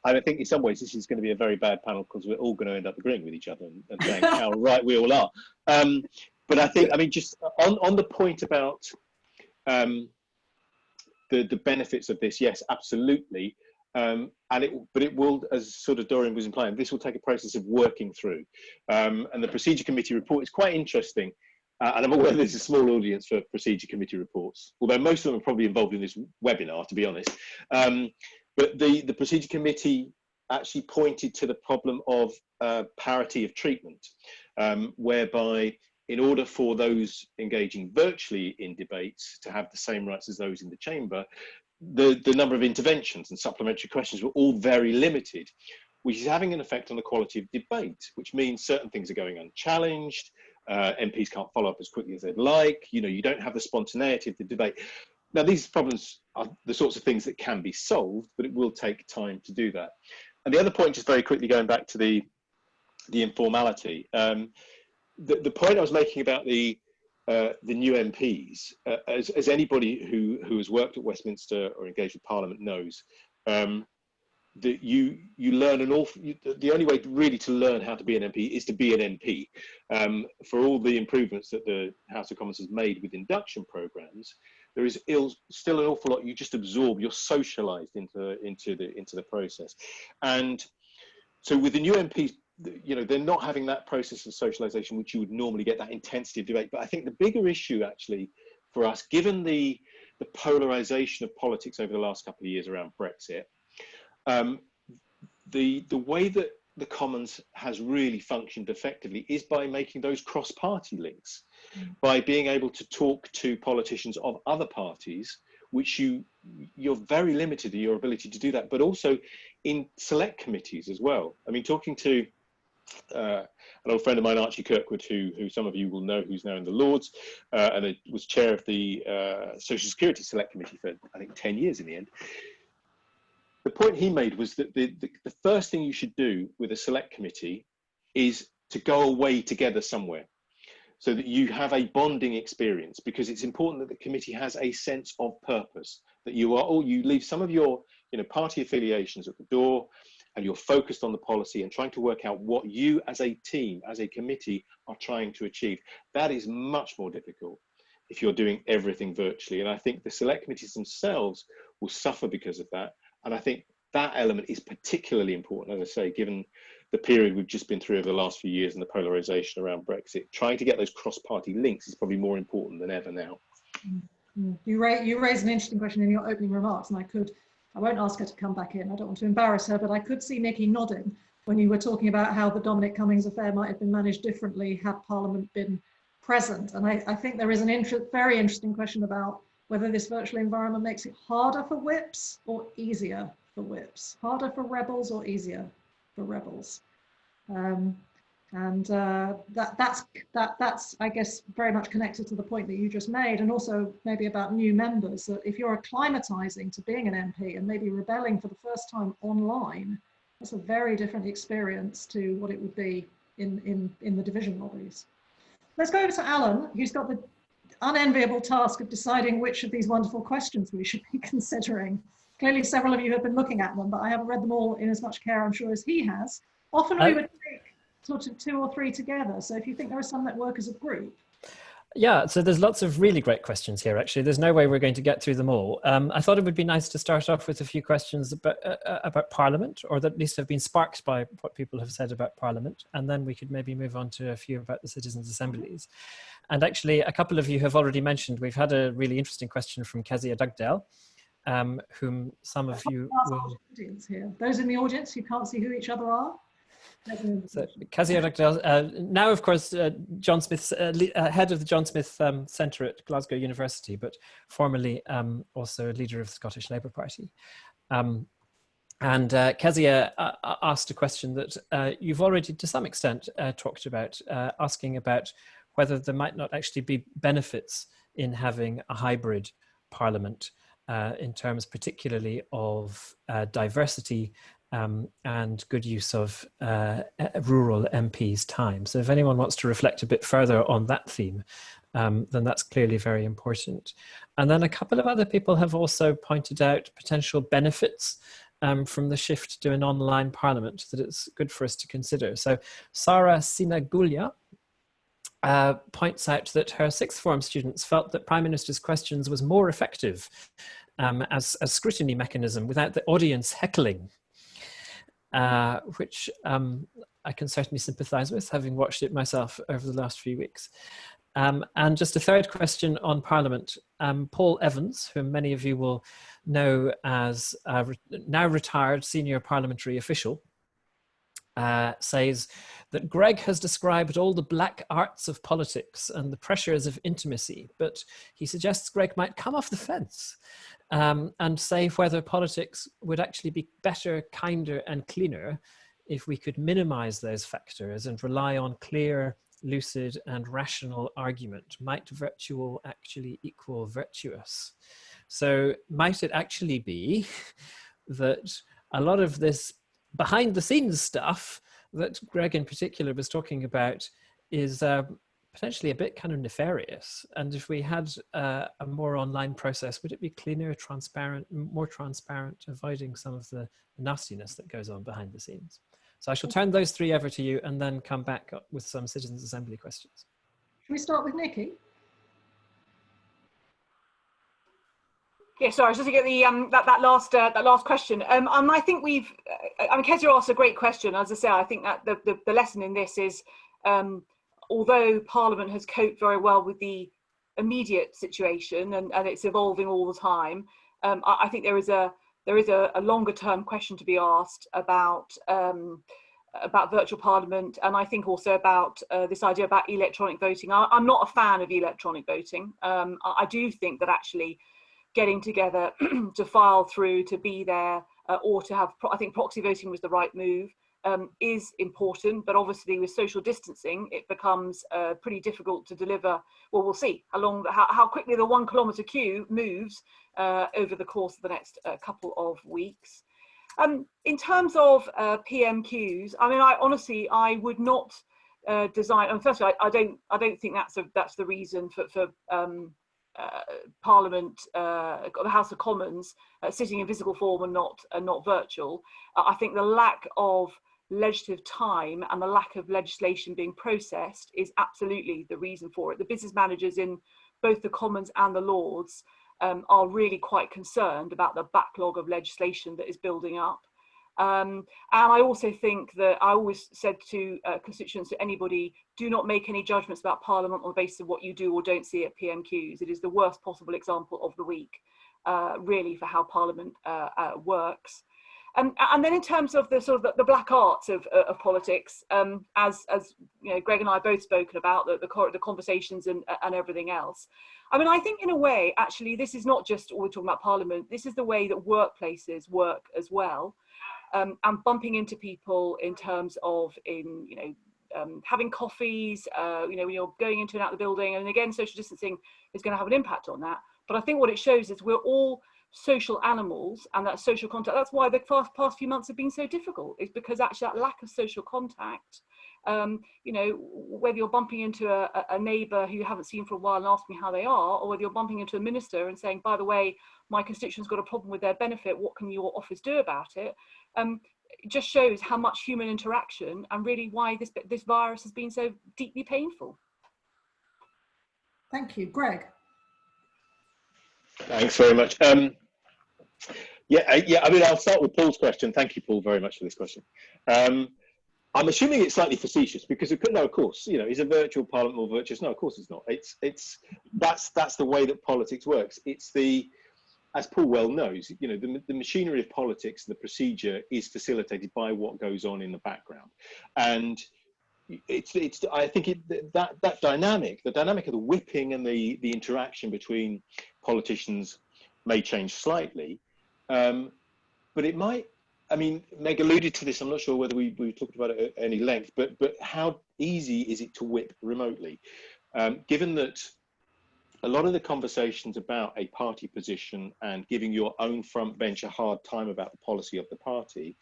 And I think in some ways this is going to be a very bad panel because we're all going to end up agreeing with each other and saying how right we all are. But I think, I mean, just on the point about the benefits of this, yes, absolutely. But it will, as sort of Dorian was implying, this will take a process of working through. And the Procedure Committee report is quite interesting. And I'm aware there's a small audience for Procedure Committee reports, although most of them are probably involved in this webinar, to be honest. But the Procedure Committee actually pointed to the problem of parity of treatment, whereby in order for those engaging virtually in debates to have the same rights as those in the chamber, the number of interventions and supplementary questions were all very limited, which is having an effect on the quality of debate, which means certain things are going unchallenged. MPs can't follow up as quickly as they'd like. You know, you don't have the spontaneity of the debate. Now, these problems are the sorts of things that can be solved, but it will take time to do that. And the other point, just very quickly going back to the informality, the point I was making about the new MPs, as anybody who has worked at Westminster or engaged with Parliament knows, that you learn an awful. The only way really to learn how to be an MP is to be an MP. For all the improvements that the House of Commons has made with induction programmes, there is still an awful lot you just absorb. You're socialised into the process, and so with the new MPs, you know, they're not having that process of socialisation which you would normally get, that intensity of debate. But I think the bigger issue actually for us, given the polarisation of politics over the last couple of years around Brexit, the way that the Commons has really functioned effectively is by making those cross-party links, by being able to talk to politicians of other parties, which you're very limited in your ability to do that, but also in select committees as well. I mean, talking to an old friend of mine, Archie Kirkwood, who some of you will know, who's now in the Lords, and was chair of the Social Security Select Committee for, I think, 10 years in the end. The point he made was that the first thing you should do with a select committee is to go away together somewhere so that you have a bonding experience, because it's important that the committee has a sense of purpose, that you leave some of your party affiliations at the door and you're focused on the policy and trying to work out what you as a team, as a committee, are trying to achieve. That is much more difficult if you're doing everything virtually. And I think the select committees themselves will suffer because of that. And I think that element is particularly important, as I say, given the period we've just been through over the last few years and the polarisation around Brexit. Trying to get those cross-party links is probably more important than ever now. You raised an interesting question in your opening remarks, and I won't ask her to come back in. I don't want to embarrass her, but I could see Nicky nodding when you were talking about how the Dominic Cummings affair might have been managed differently had Parliament been present. And I think there is an very interesting question about whether this virtual environment makes it harder for whips or easier for whips, harder for rebels or easier for rebels. And that's I guess very much connected to the point that you just made, and also maybe about new members, that if you're acclimatizing to being an MP and maybe rebelling for the first time online, that's a very different experience to what it would be in the division lobbies. Let's go over to Alan, who's got the unenviable task of deciding which of these wonderful questions we should be considering. Clearly several of you have been looking at them, but I haven't read them all in as much care, I'm sure, as he has. Often we would take sort of 2 or 3 together. So if you think there are some that work as a group. Yeah, so there's lots of really great questions here, actually. There's no way we're going to get through them all. I thought it would be nice to start off with a few questions about Parliament, or that at least have been sparked by what people have said about Parliament. And then we could maybe move on to a few about the citizens' assemblies. And actually, a couple of you have already mentioned, we've had a really interesting question from Kezia Dugdale, whom some of you will... Here. Those in the audience who can't see who each other are. So, Kezia Dugdale, now of course John Smith's head of the John Smith Centre at Glasgow University, but formerly also a leader of the Scottish Labour Party. And Kezia asked a question that you've already to some extent talked about, asking about whether there might not actually be benefits in having a hybrid parliament in terms particularly of diversity and good use of rural MPs' time. So if anyone wants to reflect a bit further on that theme, then that's clearly very important. And then a couple of other people have also pointed out potential benefits from the shift to an online parliament that it's good for us to consider. So Sarah Sinagulya points out that her sixth form students felt that Prime Minister's questions was more effective as a scrutiny mechanism without the audience heckling. Which I can certainly sympathise with, having watched it myself over the last few weeks. And just a third question on Parliament. Paul Evans, whom many of you will know as a now retired senior parliamentary official, says that Greg has described all the black arts of politics and the pressures of intimacy, but he suggests Greg might come off the fence and say whether politics would actually be better, kinder and cleaner if we could minimize those factors and rely on clear, lucid and rational argument. Might virtual actually equal virtuous? So might it actually be that a lot of this behind the scenes stuff that Greg in particular was talking about is potentially a bit kind of nefarious? And if we had a more online process, would it be cleaner, transparent, more transparent, avoiding some of the nastiness that goes on behind the scenes? So I shall turn those three over to you and then come back with some Citizens' Assembly questions. Should we start with Nicky? Yeah, sorry, I was just looking at the that last question. I think Kezia asked a great question. As I say, I think that the lesson in this is, although Parliament has coped very well with the immediate situation and it's evolving all the time, I think there is a longer term question to be asked about virtual Parliament, and I think also about this idea about electronic voting. I'm not a fan of electronic voting. I do think that actually getting together to file through, to be there, or to have, I think proxy voting was the right move, is important, but obviously with social distancing, it becomes pretty difficult to deliver. Well, we'll see how quickly the 1 kilometre queue moves over the course of the next couple of weeks. In terms of PMQs, I mean, I would not design, and firstly, I don't think that's the reason for Parliament, the House of Commons sitting in physical form and not virtual. I think the lack of legislative time and the lack of legislation being processed is absolutely the reason for it. The business managers in both the Commons and the Lords are really quite concerned about the backlog of legislation that is building up. And I also think that I always said to constituents, to anybody, do not make any judgments about Parliament on the basis of what you do or don't see at PMQs. It is the worst possible example of the week, really, for how Parliament works. And then in terms of the sort of the black arts of politics, as you know, Greg and I have both spoken about the conversations and everything else. I mean, I think in a way, actually, this is not just all we're talking about Parliament. This is the way that workplaces work as well. And bumping into people in terms of having coffees, you know, when you're going into and out of the building. And again, social distancing is going to have an impact on that. But I think what it shows is we're all social animals, and that social contact, that's why the past few months have been so difficult, is because actually that lack of social contact, you know, whether you're bumping into a neighbour who you haven't seen for a while and asking how they are, or whether you're bumping into a minister and saying, by the way, my constituent's got a problem with their benefit, what can your office do about it? It just shows how much human interaction, and really why this virus has been so deeply painful. Thank you. Greg. Thanks very much. Yeah, I mean, I'll start with Paul's question. Thank you, Paul, very much for this question. I'm assuming it's slightly facetious because it could, no, of course, you know, is a virtual parliament more virtuous? No, of course it's not. That's the way that politics works. It's the, as Paul well knows, you know, the machinery of politics, the procedure is facilitated by what goes on in the background, and I think that dynamic, the dynamic of the whipping and the interaction between politicians may change slightly, but it might. I mean, Meg alluded to this. I'm not sure whether we talked about it at any length, but how easy is it to whip remotely? Given that a lot of the conversations about a party position and giving your own front bench a hard time about the policy of the party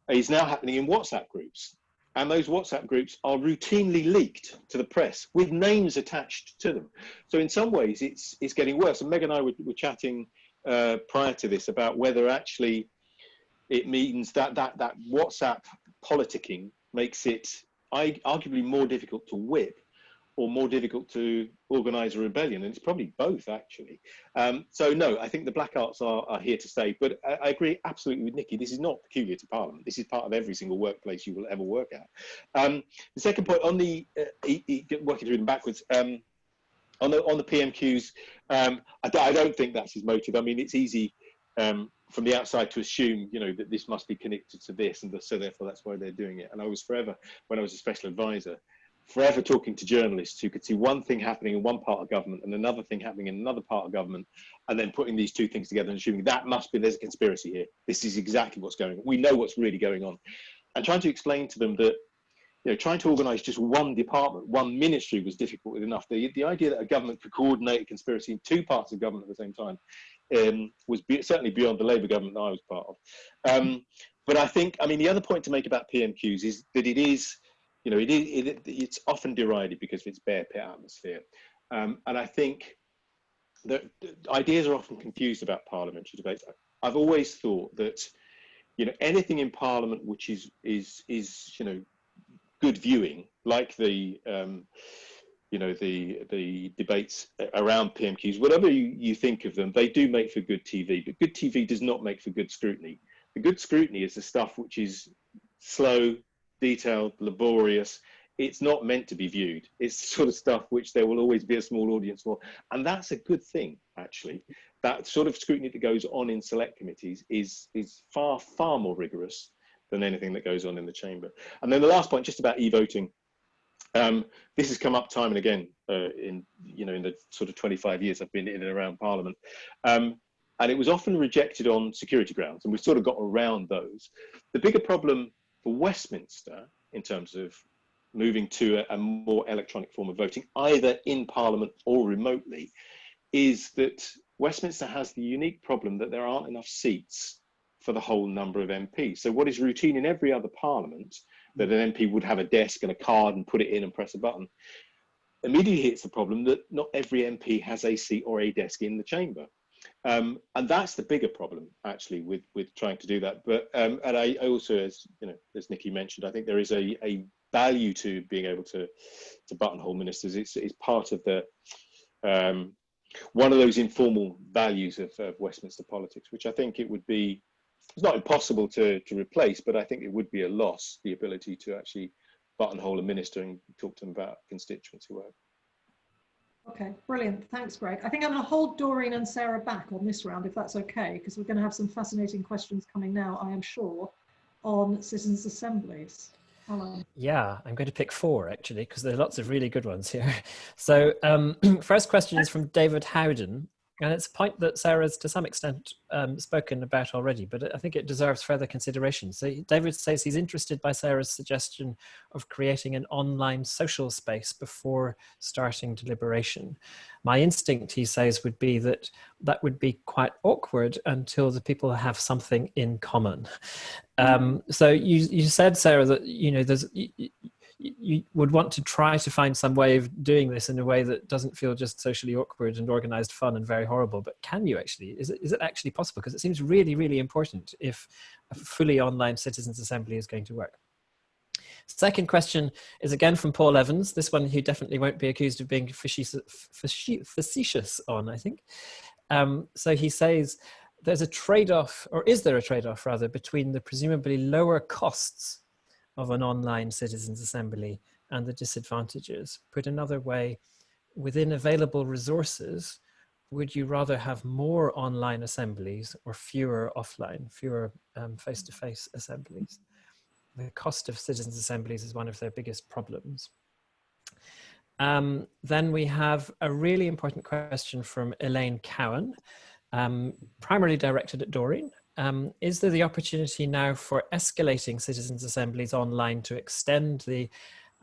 is now happening in WhatsApp groups. And those WhatsApp groups are routinely leaked to the press with names attached to them. So in some ways, it's getting worse. And Meg and I were chatting prior to this about whether actually it means that WhatsApp politicking makes it arguably more difficult to whip or more difficult to organise a rebellion. And it's probably both, actually. So no, I think the black arts are here to stay. But I agree absolutely with Nicky. This is not peculiar to Parliament. This is part of every single workplace you will ever work at. The second point on the, working through them backwards, on the PMQs, I don't think that's his motive. I mean, it's easy from the outside to assume, you know, that this must be connected to this, and so therefore that's why they're doing it. And I was forever, when I was a special advisor, forever talking to journalists who could see one thing happening in one part of government and another thing happening in another part of government, and then putting these two things together and assuming that must be, there's a conspiracy here. This is exactly what's going on. We know what's really going on. And trying to explain to them that, you know, trying to organise just one department, one ministry was difficult enough. The idea that a government could coordinate a conspiracy in two parts of government at the same time was certainly beyond the Labour government that I was part of. But I think, I mean, the other point to make about PMQs is that it is, you know, it's often derided because of its bear pit atmosphere. And I think that ideas are often confused about parliamentary debates. I've always thought that, you know, anything in Parliament which is you know, good viewing, like the you know, the debates around PMQs, whatever you think of them, they do make for good TV, but good TV does not make for good scrutiny. The good scrutiny is the stuff which is slow, detailed, laborious. It's not meant to be viewed. It's the sort of stuff which there will always be a small audience for. And that's a good thing, actually. That sort of scrutiny that goes on in select committees is far, far more rigorous than anything that goes on in the chamber. And then the last point, just about e-voting. This has come up time and again in the sort of 25 years I've been in and around Parliament. And it was often rejected on security grounds, and we've sort of got around those. The bigger problem for Westminster, in terms of moving to a more electronic form of voting, either in Parliament or remotely, is that Westminster has the unique problem that there aren't enough seats for the whole number of MPs. So what is routine in every other Parliament, that an MP would have a desk and a card and put it in and press a button, immediately hits the problem that not every MP has a seat or a desk in the chamber. And that's the bigger problem, actually, with trying to do that. But and I also, as you know, as Nicky mentioned, I think there is a value to being able to buttonhole ministers. It's part of the one of those informal values of Westminster politics, which I think it would be. It's not impossible to replace, but I think it would be a loss, the ability to actually buttonhole a minister and talk to them about constituency work. Okay, brilliant. Thanks, Greg. I think I'm going to hold Doreen and Sarah back on this round, if that's okay, because we're going to have some fascinating questions coming now, I am sure, on citizens' assemblies. Hello. Yeah, I'm going to pick 4, actually, because there are lots of really good ones here. So first question is from David Howden. And it's a point that Sarah's to some extent spoken about already, but I think it deserves further consideration. So David says he's interested by Sarah's suggestion of creating an online social space before starting deliberation. My instinct, he says, would be that that would be quite awkward until the people have something in common. So you said, Sarah, that you would want to try to find some way of doing this in a way that doesn't feel just socially awkward and organized fun and very horrible. But can you actually, is it actually possible? Because it seems really, really important if a fully online citizens' assembly is going to work. Second question is again from Paul Evans, this one he definitely won't be accused of being facetious on, I think. So he says, there's a trade-off, or is there a trade-off rather, between the presumably lower costs of an online citizens' assembly and the disadvantages? Put another way, within available resources, would you rather have more online assemblies or fewer offline, fewer face-to-face assemblies? The cost of citizens' assemblies is one of their biggest problems. Then we have a really important question from Elaine Cowan, primarily directed at Doreen. Is there the opportunity now for escalating citizens' assemblies online to extend the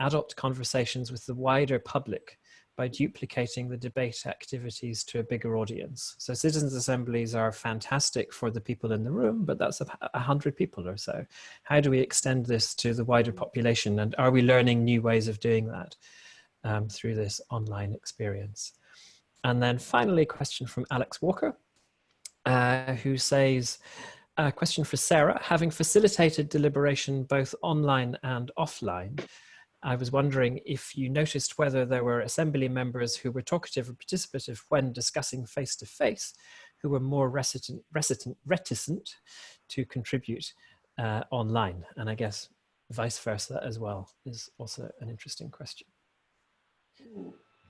adult conversations with the wider public by duplicating the debate activities to a bigger audience? So citizens' assemblies are fantastic for the people in the room, but that's 100 people or so. How do we extend this to the wider population? And are we learning new ways of doing that through this online experience? And then finally, a question from Alex Walker, who says, a question for Sarah, having facilitated deliberation both online and offline, I was wondering if you noticed whether there were assembly members who were talkative or participative when discussing face-to-face, who were more reticent to contribute online. And I guess vice versa as well is also an interesting question.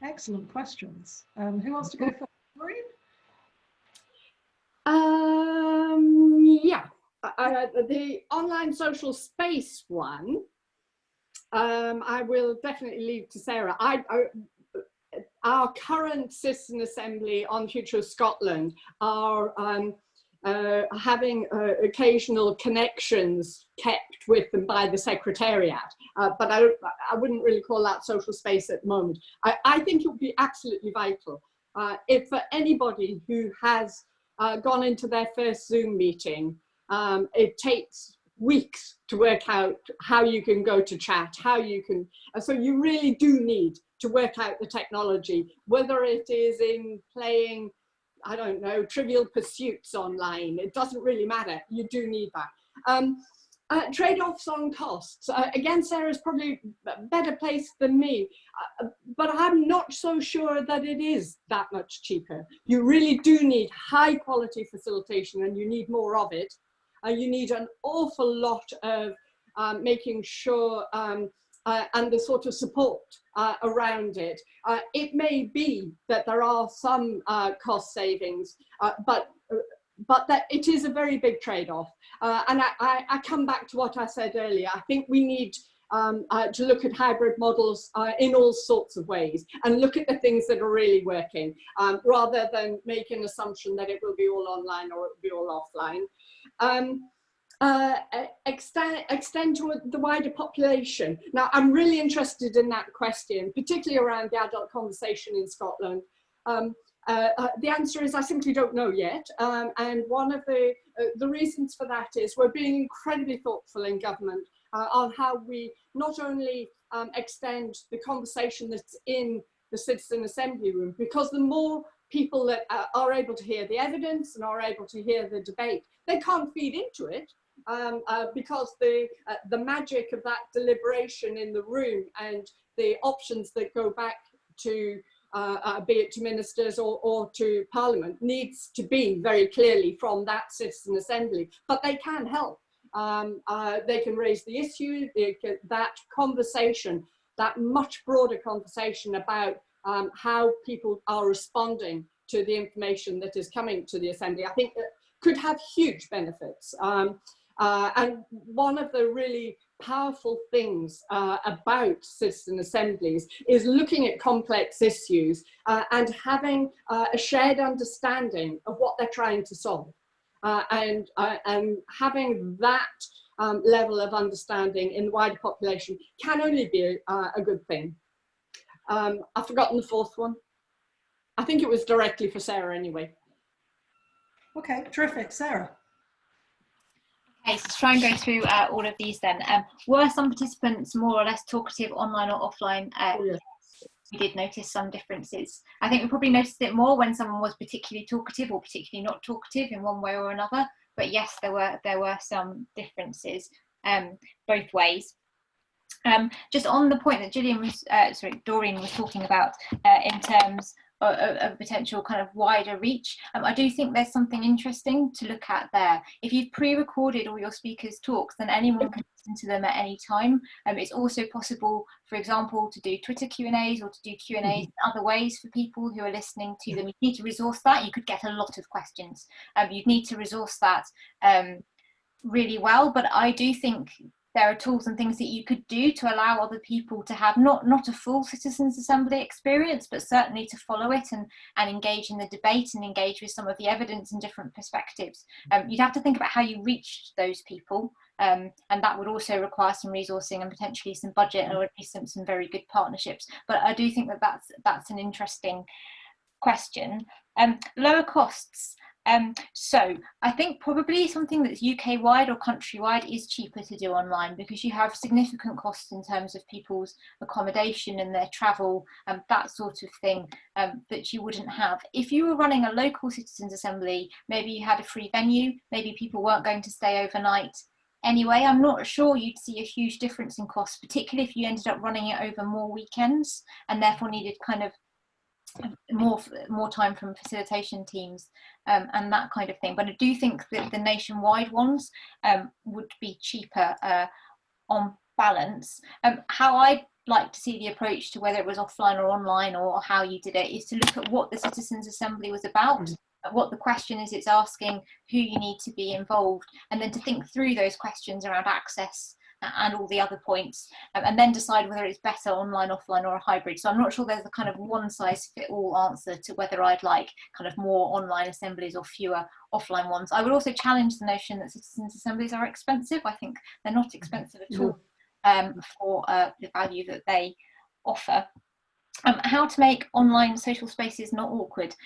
Excellent questions. Who wants to go first? Maureen? Yeah, the online social space one, I will definitely leave to Sarah. Our current citizen assembly on Future of Scotland are having occasional connections kept with them by the Secretariat, but I wouldn't really call that social space at the moment. I think it would be absolutely vital if for anybody who has gone into their first Zoom meeting, it takes weeks to work out how you can go to chat, how you can, so you really do need to work out the technology, whether it is in playing, I don't know, Trivial Pursuits online, it doesn't really matter, you do need that. Trade-offs on costs. Again, Sarah's probably a better placed than me, but I'm not so sure that it is that much cheaper. You really do need high quality facilitation and you need more of it. You need an awful lot of making sure and the sort of support around it. It may be that there are some cost savings, but that it is a very big trade-off. And I come back to what I said earlier. I think we need to look at hybrid models in all sorts of ways and look at the things that are really working rather than make an assumption that it will be all online or it will be all offline. Extend to the wider population. Now, I'm really interested in that question, particularly around the adult conversation in Scotland. The answer is I simply don't know yet. And one of the reasons for that is we're being incredibly thoughtful in government on how we not only extend the conversation that's in the citizen assembly room, because the more people that are able to hear the evidence and are able to hear the debate, they can't feed into it because the magic of that deliberation in the room and the options that go back to be it to ministers or to Parliament needs to be very clearly from that citizen assembly, but they can help. They can raise the issue, that conversation, that much broader conversation about how people are responding to the information that is coming to the assembly. I think that could have huge benefits. And one of the really powerful things about citizen assemblies is looking at complex issues and having a shared understanding of what they're trying to solve. And having that level of understanding in the wider population can only be a good thing. I've forgotten the fourth one. I think it was directly for Sarah anyway. Okay, terrific. Sarah. Okay, so to try and go through all of these then. Were some participants more or less talkative online or offline? Yes. We did notice some differences. I think we probably noticed it more when someone was particularly talkative or particularly not talkative in one way or another. But yes, there were some differences both ways. Just on the point that Doreen was talking about in terms of potential kind of wider reach, I do think there's something interesting to look at there. If you've pre-recorded all your speakers' talks, then anyone can listen to them at any time. It's also possible, for example, to do Twitter Q&As or to do Q&As in other ways for people who are listening to them. You need to resource that. You could get a lot of questions. You'd need to resource that really well, but I do think there are tools and things that you could do to allow other people to have not a full citizens assembly experience, but certainly to follow it and engage in the debate and engage with some of the evidence and different perspectives. You'd have to think about how you reached those people, and that would also require some resourcing and potentially some budget, or at least some very good partnerships. But I do think that that's an interesting question. Lower costs. So I think probably something that's UK wide or countrywide is cheaper to do online, because you have significant costs in terms of people's accommodation and their travel and that sort of thing that you wouldn't have. If you were running a local citizens assembly, maybe you had a free venue, maybe people weren't going to stay overnight anyway, I'm not sure you'd see a huge difference in cost, particularly if you ended up running it over more weekends and therefore needed kind of more time from facilitation teams and that kind of thing. But I do think that the nationwide ones would be cheaper on balance. How I'd like to see the approach to whether it was offline or online or how you did it is to look at what the Citizens Assembly was about, what the question is it's asking, who you need to be involved, and then to think through those questions around access and all the other points, and then decide whether it's better online, offline, or a hybrid. So I'm not sure there's a kind of one size fit all answer to whether I'd like kind of more online assemblies or fewer offline ones. I would also challenge the notion that citizens assemblies are expensive. I think they're not expensive at all for the value that they offer. How to make online social spaces not awkward.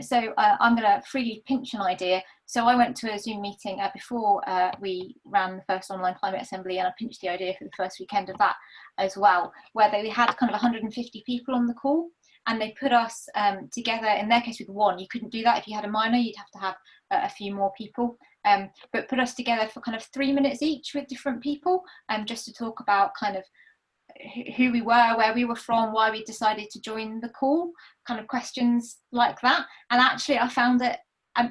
So I'm going to freely pinch an idea. So I went to a Zoom meeting before we ran the first online climate assembly, and I pinched the idea for the first weekend of that as well, where they had kind of 150 people on the call, and they put us together, in their case with one. You couldn't do that if you had a minor, you'd have to have a few more people, but put us together for kind of 3 minutes each with different people, just to talk about kind of who we were, where we were from, why we decided to join the call, kind of questions like that. And actually I found it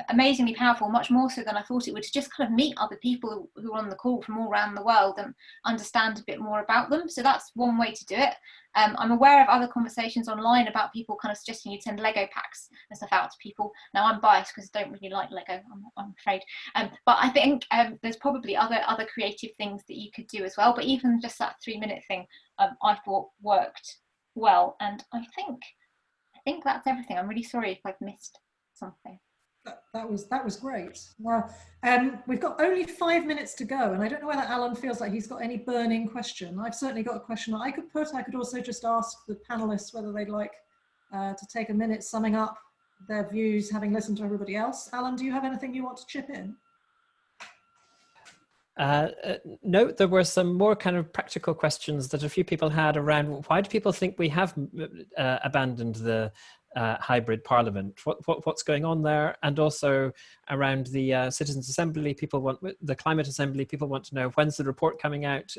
amazingly powerful, much more so than I thought it would, to just kind of meet other people who are on the call from all around the world and understand a bit more about them. So that's one way to do it. I'm aware of other conversations online about people kind of suggesting you send Lego packs and stuff out to people. Now I'm biased because I don't really like Lego, I'm afraid. But I think there's probably other creative things that you could do as well. But even just that 3 minute thing, I thought worked well. And I think that's everything. I'm really sorry if I've missed something. That was great. Well, we've got only 5 minutes to go, and I don't know whether Alan feels like he's got any burning question. I've certainly got a question that I could put. I could also just ask the panelists whether they'd like to take a minute summing up their views, having listened to everybody else. Alan, do you have anything you want to chip in? No, there were some more kind of practical questions that a few people had around why do people think we have abandoned the hybrid parliament? What's going on there? And also around the Citizens Assembly, the Climate Assembly, people want to know when's the report coming out?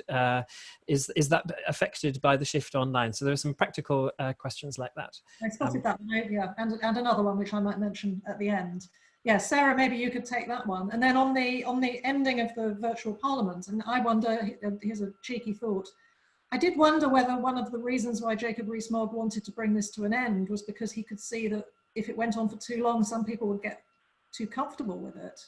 Is that affected by the shift online? So there's some practical questions like that. I spotted that, yeah, and another one which I might mention at the end. Yeah, Sarah, maybe you could take that one. And then on the ending of the virtual parliament, and I wonder, here's a cheeky thought, I did wonder whether one of the reasons why Jacob Rees-Mogg wanted to bring this to an end was because he could see that if it went on for too long, some people would get too comfortable with it.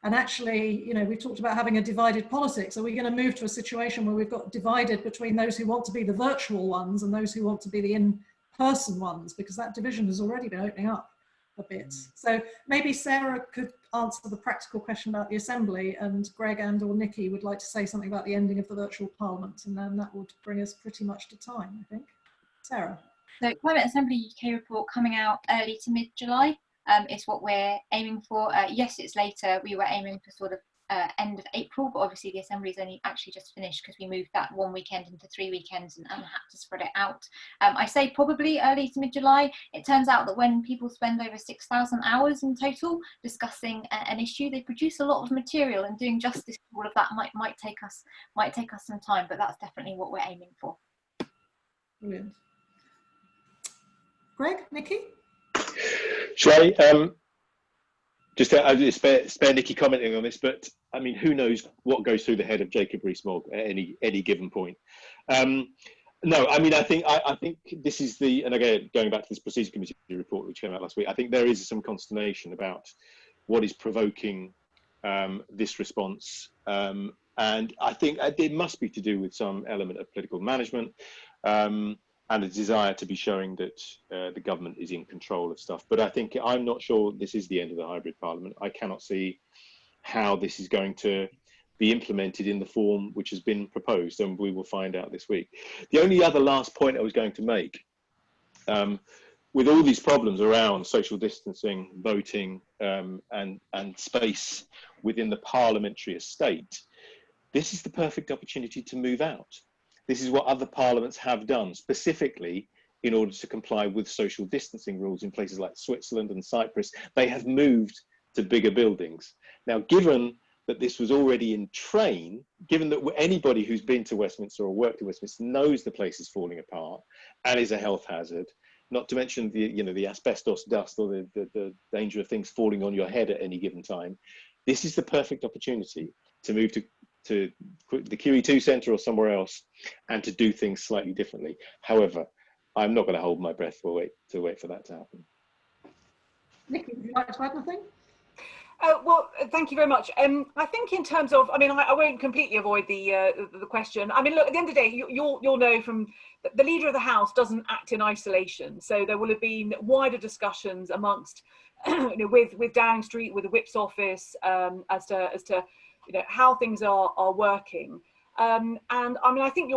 And actually, you know, we talked about having a divided politics. Are we going to move to a situation where we've got divided between those who want to be the virtual ones and those who want to be the in-person ones? Because that division has already been opening up a bit. So maybe Sarah could answer the practical question about the Assembly, and Greg and or Nicky would like to say something about the ending of the virtual Parliament, and then that would bring us pretty much to time, I think. Sarah. So Climate Assembly UK report coming out early to mid-July is what we're aiming for. Yes, it's later. We were aiming for sort of end of April, but obviously the Assembly's only actually just finished because we moved that one weekend into 3 weekends and had to spread it out. I say probably early to mid-July. It turns out that when people spend over 6,000 hours in total discussing an issue, they produce a lot of material, and doing justice to all of that might take us some time, but that's definitely what we're aiming for. Brilliant. Greg, Nicky? Shall I just spare Nicky commenting on this, but I mean, who knows what goes through the head of Jacob Rees-Mogg at any given point. No, I mean, I think this is and again, going back to this Procedure Committee report which came out last week, I think there is some consternation about what is provoking this response. And I think it must be to do with some element of political management, and a desire to be showing that the government is in control of stuff. But I'm not sure this is the end of the hybrid parliament. I cannot see how this is going to be implemented in the form which has been proposed, and we will find out this week. The only other last point I was going to make, with all these problems around social distancing, voting, and space within the parliamentary estate, this is the perfect opportunity to move out. This is what other parliaments have done, specifically in order to comply with social distancing rules in places like Switzerland and Cyprus. They have moved to bigger buildings. Now, given that this was already in train, given that anybody who's been to Westminster or worked in Westminster knows the place is falling apart and is a health hazard, not to mention the asbestos dust or the danger of things falling on your head at any given time, this is the perfect opportunity to move to the QE2 centre or somewhere else and to do things slightly differently. However, I'm not going to hold my breath. We'll wait for that to happen. Nicky, would you like to add anything? Well, thank you very much. I think in terms of, I mean, I won't completely avoid the question. I mean, look, at the end of the day, you'll know from the Leader of the House doesn't act in isolation. So there will have been wider discussions amongst, with Downing Street, with the Whip's office, as to how things are working. And I mean, I think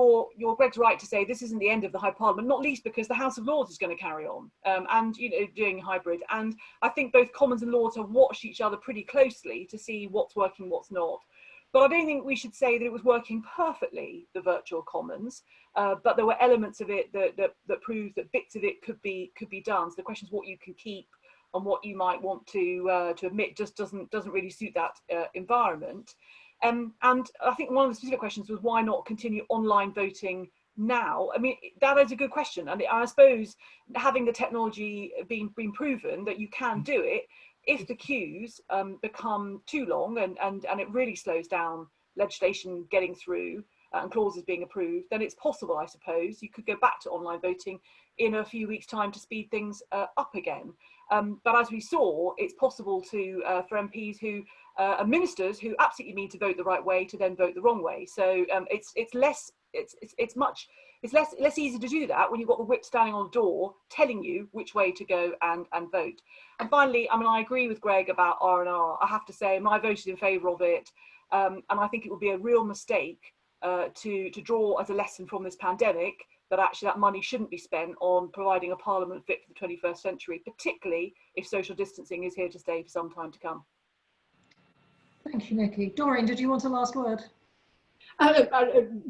Greg's right to say this isn't the end of the High Parliament, not least because the House of Lords is going to carry on and doing hybrid. And I think both Commons and Lords have watched each other pretty closely to see what's working, what's not. But I don't think we should say that it was working perfectly, the virtual Commons, but there were elements of it that proved that bits of it could be done. So the question is what you can keep and what you might want to admit just doesn't really suit that environment. And I think one of the specific questions was why not continue online voting now? I mean, that is a good question. And I suppose having the technology being proven that you can do it, if the queues become too long and it really slows down legislation getting through and clauses being approved, then it's possible, I suppose, you could go back to online voting in a few weeks' time to speed things up again. But as we saw, it's possible for MPs who are ministers who absolutely mean to vote the right way to then vote the wrong way. So it's less easy to do that when you've got the whip standing on the door telling you which way to go and vote. And finally, I mean, I agree with Greg about R&R. I have to say, I voted in favour of it, and I think it would be a real mistake to draw as a lesson from this pandemic that actually that money shouldn't be spent on providing a parliament fit for the 21st century, particularly if social distancing is here to stay for some time to come. Thank you, Nicky. Doreen, did you want a last word?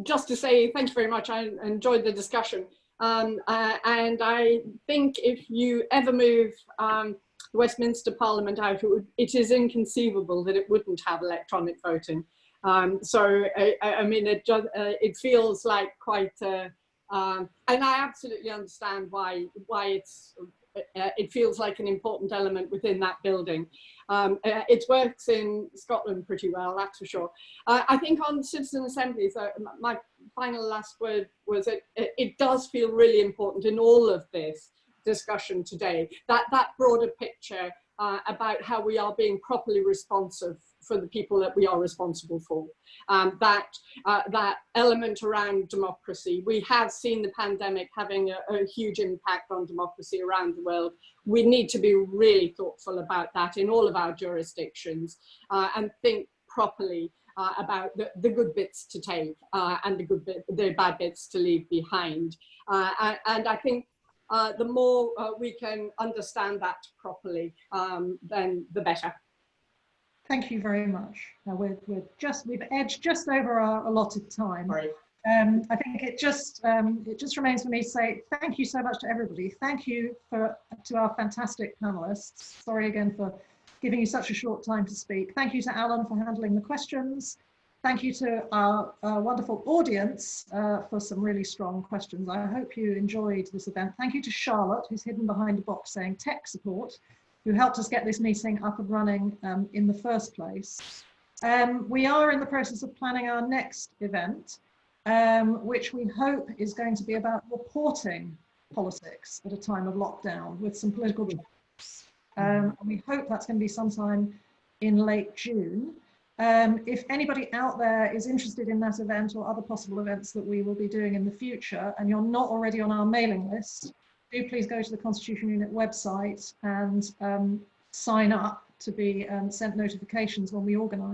Just to say thank you very much. I enjoyed the discussion. And I think if you ever move Westminster Parliament out, it is inconceivable that it wouldn't have electronic voting. So, I mean, it feels like quite... and I absolutely understand why it feels like an important element within that building. It works in Scotland pretty well, that's for sure. I think on citizen assemblies, my final last word was that it does feel really important in all of this discussion today, that broader picture about how we are being properly responsive for the people that we are responsible for. That element around democracy, we have seen the pandemic having a huge impact on democracy around the world. We need to be really thoughtful about that in all of our jurisdictions and think properly about the good bits to take and the bad bits to leave behind. And I think the more we can understand that properly, then the better. Thank you very much. We've edged just over our allotted time. Right. I think it just remains for me to say thank you so much to everybody. Thank you to our fantastic panelists. Sorry again for giving you such a short time to speak. Thank you to Alan for handling the questions. Thank you to our wonderful audience for some really strong questions. I hope you enjoyed this event. Thank you to Charlotte, who's hidden behind a box saying tech support, who helped us get this meeting up and running in the first place. We are in the process of planning our next event, which we hope is going to be about reporting politics at a time of lockdown with some political topics. We hope that's going to be sometime in late June. If anybody out there is interested in that event or other possible events that we will be doing in the future, and you're not already on our mailing list, do please go to the Constitution Unit website and sign up to be sent notifications when we organise.